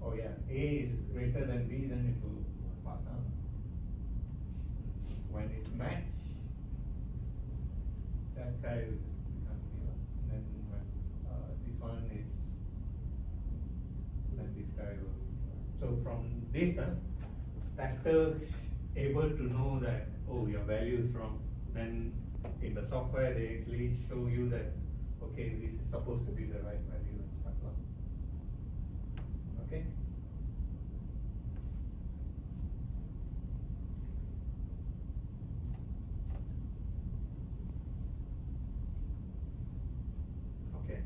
oh yeah, A is greater than B, then it will pass down. When it match, that guy will become 0. Then when this one is, then this guy will. So from this, tester able to know that, oh, your value is wrong. Then in the software, they actually show you that, okay, this is supposed to be the right value and stuff like that. Okay? Okay.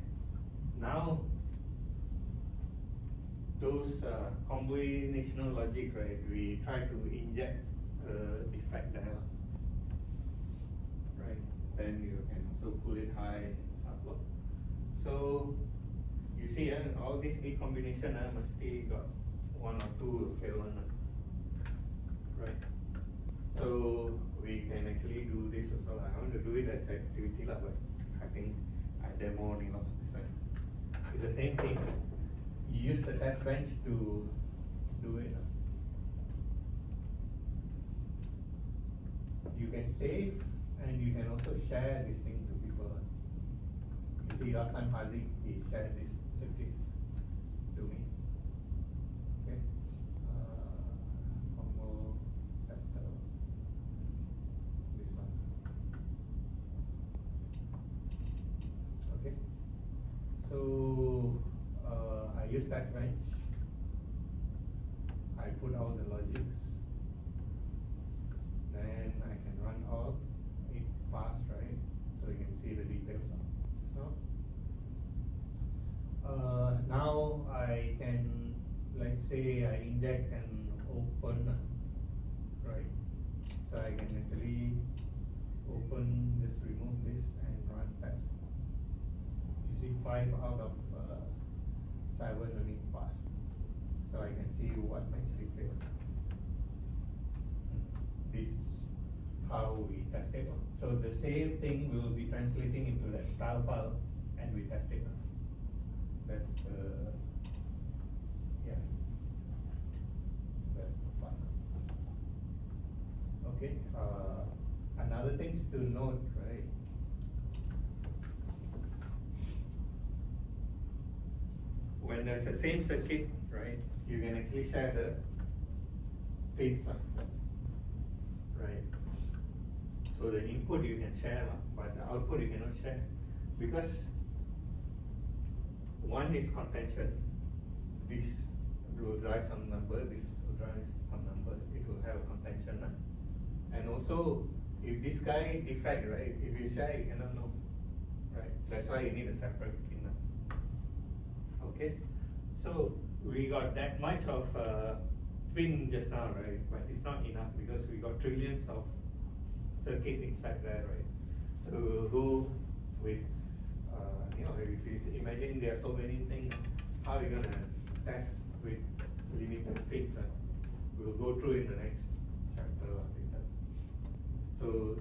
Now, those combinational logic, right, we try to inject defect there. Right, then you can also pull it high and stuff. So you see, all these 8 combination must be got 1 or 2 fail one, right? So we can actually do this also. I want to do it as activity, but I think I demo only this way. It's the same thing. You use the test bench to do it. You can save. And you can also share this thing to people. You see, last time Haziq, he shared this circuit to me. Okay. Combo tester. This one. Okay. So I use test bench. I put all the logics. Then I can run all. Fast, right? So you can see the details. So now I can, let's say I inject and open, right? So I can actually open this, remove this, and run test. You see 5 out of 7 only passed. So I can see what actually failed. This how we test it. So the same thing will be translating into that style file, and we test it. That's yeah. That's the file. Okay. Another things to note, right? When there's the same circuit, right? You can actually share the pins, right? So the input you can share, but the output you cannot share, because one is contention. This will drive some number, this will drive some numbers, it will have a contention. And also, if this guy defect, right, if you share, you cannot know, right? That's why you need a separate pin. Okay, so we got that much of pin just now, right? But it's not enough because we got trillions of circuit inside there, right? So we'll go with, you know, if you imagine there are so many things, how are you gonna test with limited pins? We'll go through in the next chapter. So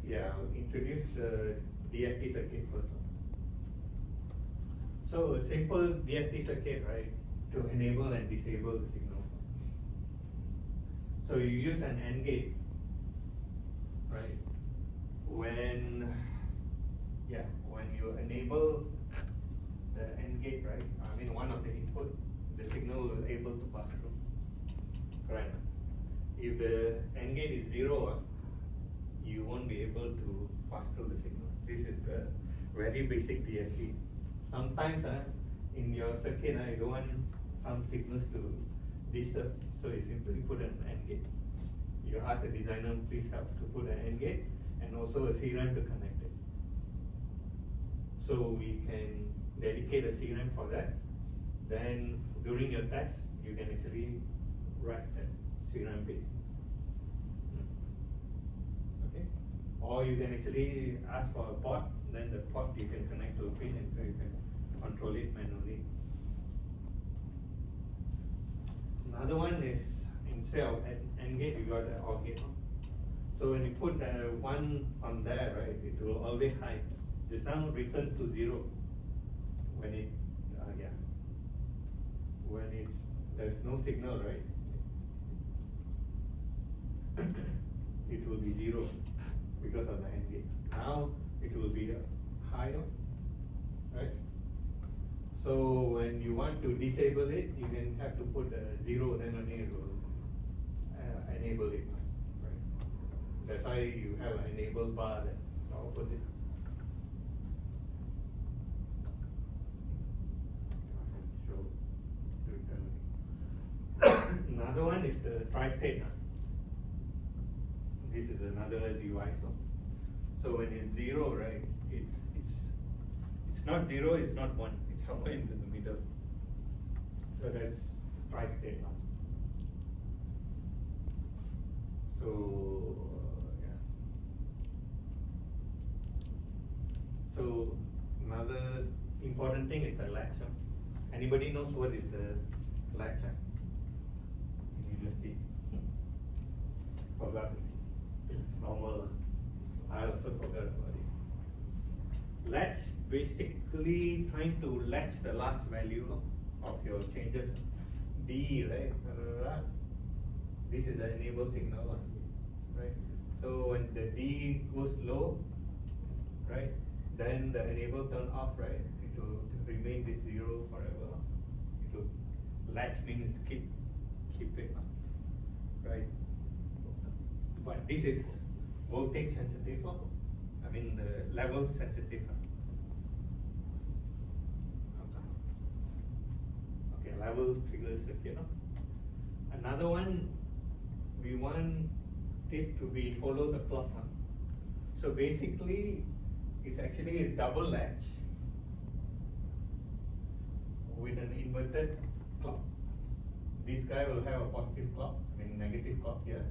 yeah, I'll introduce the DFT circuit first. So a simple DFT circuit, right, to enable and disable the signal. So you use an AND gate, right? When you enable the AND gate, right? I mean, one of the input, the signal is able to pass through. Correct. If the AND gate is 0, you won't be able to pass through the signal. This is the very basic DFT. Sometimes in your circuit, you don't want some signals to disturb, so you simply put an AND gate. You ask the designer, please help to put an AND gate and also a CRAM to connect it. So we can dedicate a CRAM for that. Then during your test, you can actually write that CRAM bit. Okay? Or you can actually ask for a port, then the port you can connect to a pin and so you can control it manually. Another one is instead of AND gate, you got an OR gate. So when you put one on there, right, it will always hide. Just now return to 0 when it, when there's no signal, right? It will be 0 because of the AND gate. Now it will be higher, right? So when you want to disable it, you can have to put a 0, then only it will enable it, right? That's why you have an enable bar that's opposite. Another one is the tri-state. This is another device. So when it's 0, right, it's not 0, it's not 1, it's somewhere in the middle. So that's tri-state. So yeah. So another important thing is the latch. Anybody knows what is the latch? University. Forgot. Normal. I also forgot about it. Latch basically trying to latch the last value of your changes. D, right? This is the enable signal, right? So when the D goes low, right, then the enable turn off, right? It will remain this 0 forever. It will latch means keep it, right? But this is voltage sensitive, I mean the level sensitive. Okay, level trigger circuit. Another one, we want it to be follow the clock. So basically, it's actually a double latch with an inverted clock. This guy will have a positive clock, I mean negative clock here.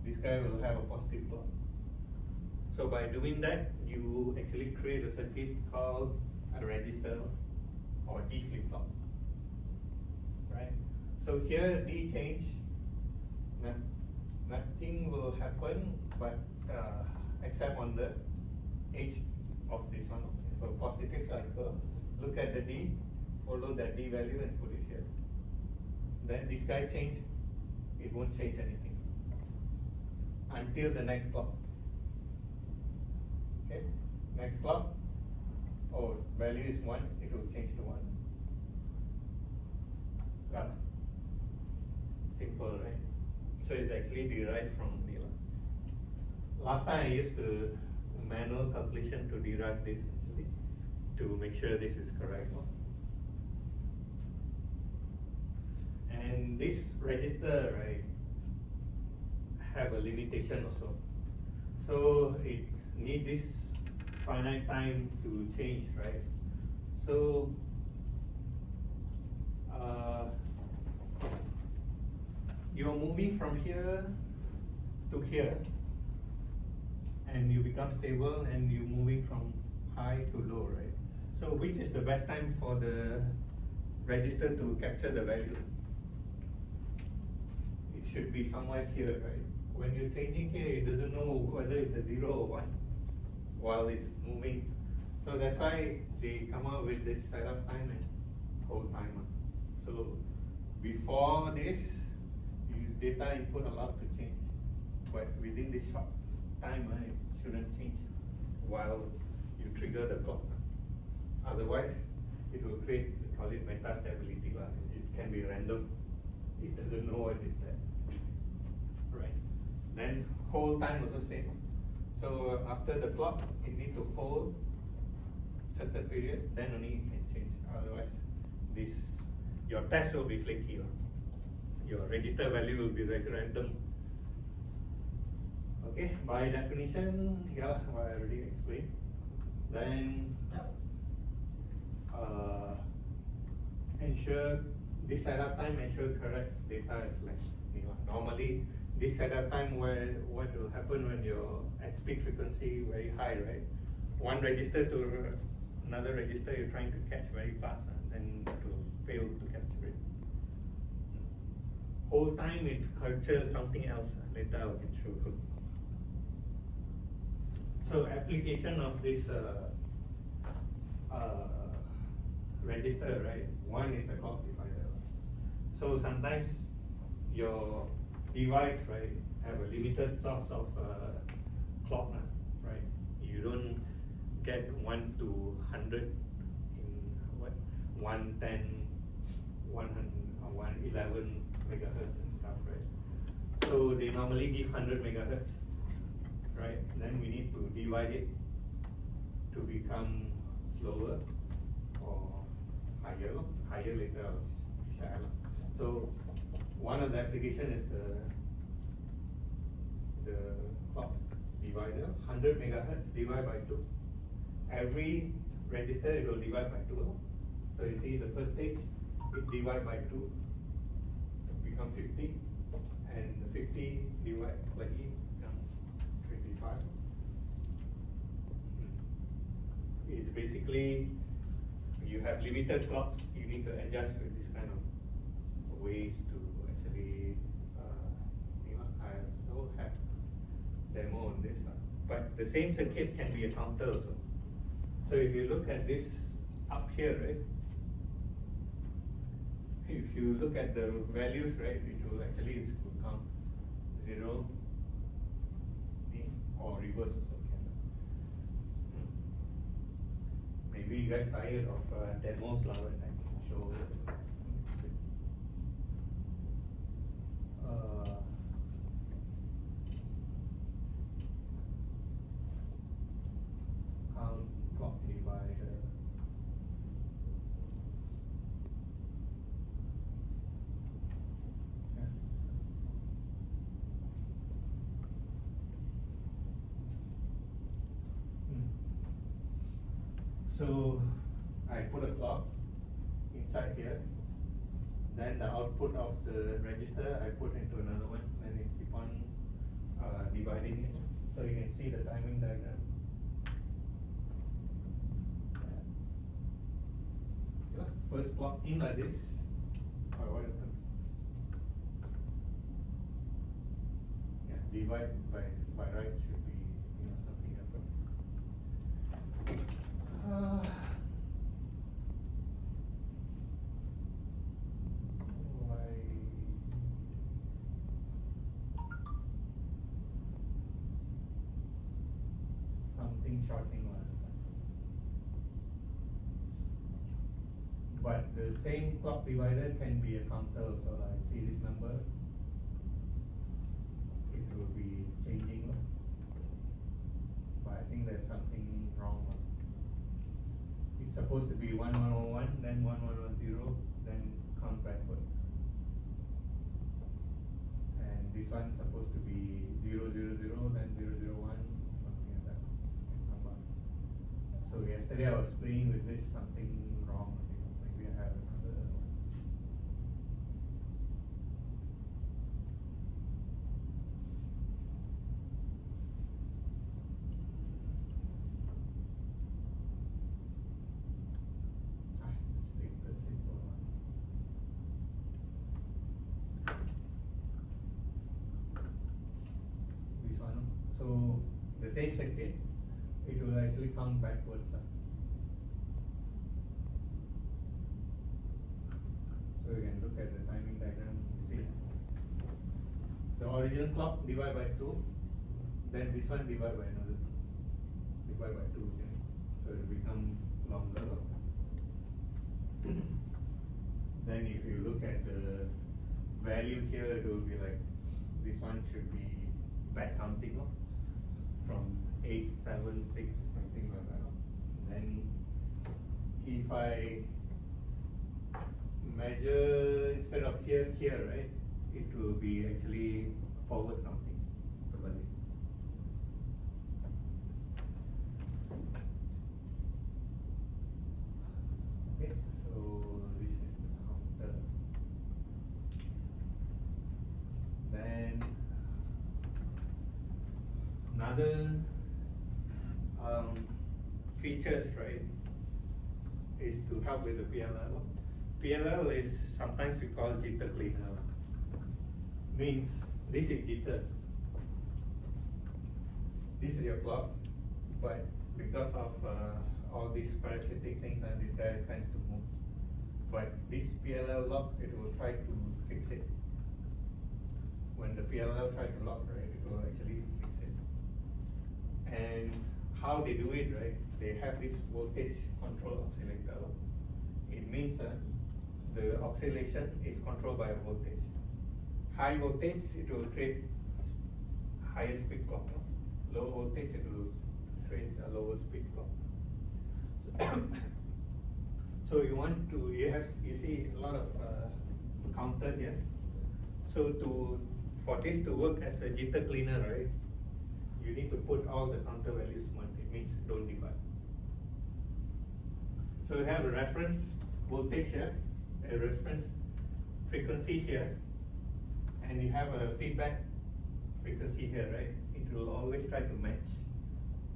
This guy will have a positive clock. So by doing that, you actually create a circuit called a register or D flip-flop, right? So here D change, nothing will happen, but except on the edge of this one. So positive cycle, look at the D, follow that D value and put it here. Then this guy change, it won't change anything until the next clock. Okay, next clock, value is 1, it will change to 1. Got it? Simple, right? So it's actually derived from the last time I used the manual calculation to derive this actually, to make sure this is correct. And this register, right, have a limitation also. So it need this finite time to change, right? So you're moving from here to here, and you become stable, and you're moving from high to low, right? So which is the best time for the register to capture the value? It should be somewhere here, right? When you're changing here, it doesn't know whether it's a 0 or 1 while it's moving. So that's why they come up with this setup time and hold timer. So before this, data input allowed to change, but within this short time, it shouldn't change while you trigger the clock. Otherwise, it will create, we call it metastability. It can be random. It doesn't know what is that. Right. Then hold time also same. So after the clock, it need to hold certain period, then only it can change. Otherwise, this your test will be flaky. Your register value will be random. Okay, by definition, yeah, I already explained. Then ensure this setup time, ensure correct data is flash. Normally, this setup time, where what will happen when your at peak frequency very high, right? One register to another register you're trying to catch very fast, and then it will fail to capture it. Whole time it captures something else. Later I can show you. So application of this register, right? One is the clock divider. So sometimes your device, right, have a limited source of clock, right? You don't get 1 to 100 in what 110, 100, 111 megahertz and stuff, right? So they normally give 100 megahertz, right? Then we need to divide it to become slower or higher later or shallow. So one of the application is the clock divider. 100 megahertz divided by 2. Every register it will divide by 2. So you see the first stage, it divide by 2, it become 50, and the 50 divide by E becomes 25. It's basically, you have limited clocks, you need to adjust with this kind of ways to actually, I also have demo on this one. But the same circuit can be a counter also. So if you look at this up here, right? If you look at the values, right, it will actually count 0, or reverse also can. Maybe you guys tired of demos now, and I can show. Count clock divider. So I put a clock inside here. Then the output of the register I put into another one, and it keep on dividing it. So you can see the timing diagram. Yeah. First clock in like this. What happens? Yeah, divide by right should be something happen. Why? Something shorting was. But the same clock divider can be a counter also. I see this number. It will be changing. But I think there's something wrong. It's supposed to be 1111, then 1110, then count backward. this one supposed to be 0, 0, 0, then 0, 0, 1, something like that. Number. So yesterday I was playing with this, something wrong. Maybe I have another one. Just take the simple one. This one. So the same circuit, it will actually count backwards. So you can look at the timing diagram. You see the original clock divided by 2, then this one divided by another 2, divided by 2 again. So it will become longer. Then if you look at the value here, it will be like this one should be back counting from 8, 7, 6, something like that. Then if I measure instead of here, right, it will be actually forward counting. Okay, so this is the counter. Then another features, right, is to help with the PLL. PLL is sometimes we call jitter cleaner. Means this is jitter. This is your clock, but because of all these parasitic things and this guy tends to move. But this PLL lock, it will try to fix it. When the PLL try to lock, right, it will actually fix it. And how they do it, right? They have this voltage control oscillator. It means the oscillation is controlled by a voltage. High voltage, it will create higher speed clock. Low voltage, it will create a lower speed clock. So you see a lot of counter here. So for this to work as a jitter cleaner, right, you need to put all the counter values one. It means don't divide. So you have a reference voltage here, a reference frequency here, and you have a feedback frequency here, right? It will always try to match.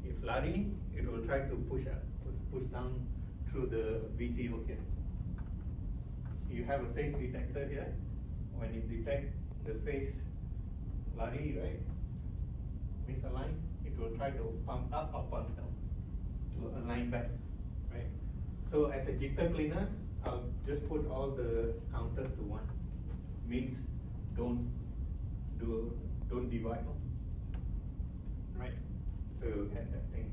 If lari, it will try to push down through the VCO here. You have a phase detector here. When it detects the phase lari, right, misaligned, it will try to pump up or pump down to align back, right? So as a jitter cleaner, I'll just put all the counters to 1. Means don't divide, right? So you'll get that thing.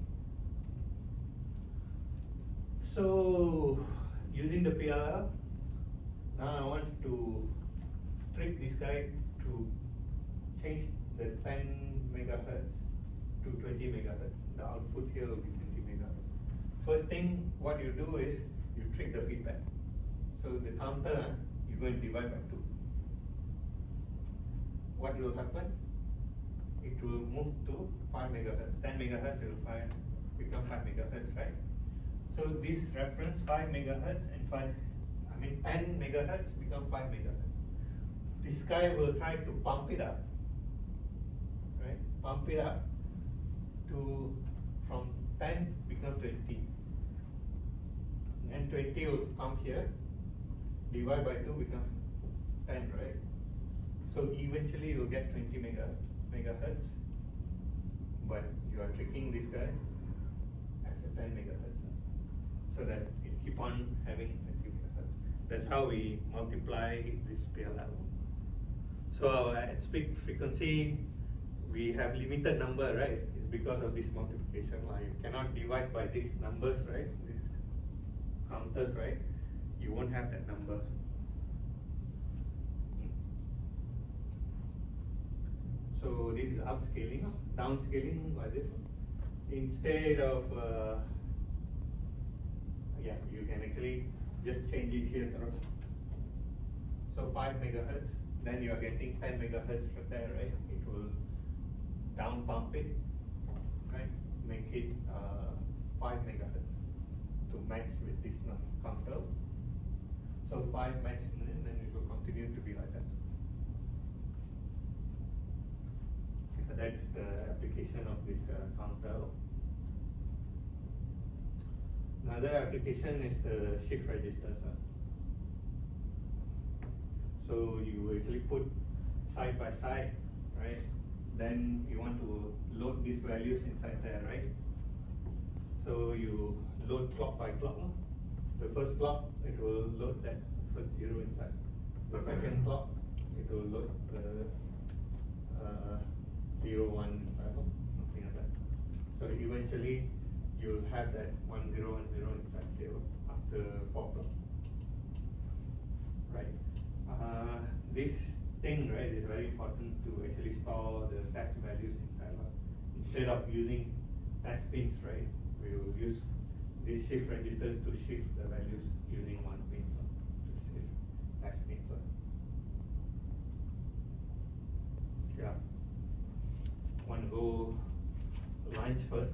So using the PLL, now I want to trick this guy to change the 10 megahertz to 20 megahertz. The output here will be 20 megahertz. First thing, what you do is you trick the feedback. So the counter, you're going to divide by 2. What will happen? It will move to 5 megahertz. 10 megahertz, it will become 5 megahertz, right? So this reference 5 megahertz and 10 megahertz become 5 megahertz. This guy will try to pump it up, right? Pump it up to from 10 become 20. And 20 will come here, divide by 2 become 10, right? So eventually you'll get 20 megahertz, but you are tricking this guy as a 10 megahertz, so that it keep on having 20 megahertz. That's how we multiply this PLL. So at peak frequency, we have limited number, right? It's because of this multiplication line. You cannot divide by these numbers, right? These counters, right? You won't have that number. So this is upscaling, downscaling by this one. Instead of, you can actually just change it here. So 5 megahertz, then you are getting 10 megahertz from there, right? It will down pump it, right? Make it 5 megahertz to match with this counter. So 5 match, and then it will continue to be like that. So that's the application of this counter. Another application is the shift registers. So you actually put side by side, right? Then you want to load these values inside there, right? So you load clock by clock. The first clock, it will load that first 0 inside. The second clock, it will load the 0, 1 inside, something like that. So eventually, you'll have that 1, 0, 1, 0 inside there after 4 o'clock, right? This thing, right, is very important to actually store the test values inside. Instead of using test pins, right, we will use these shift registers to shift the values using one pin, so to shift test pins. Yeah. Want to go lunch first?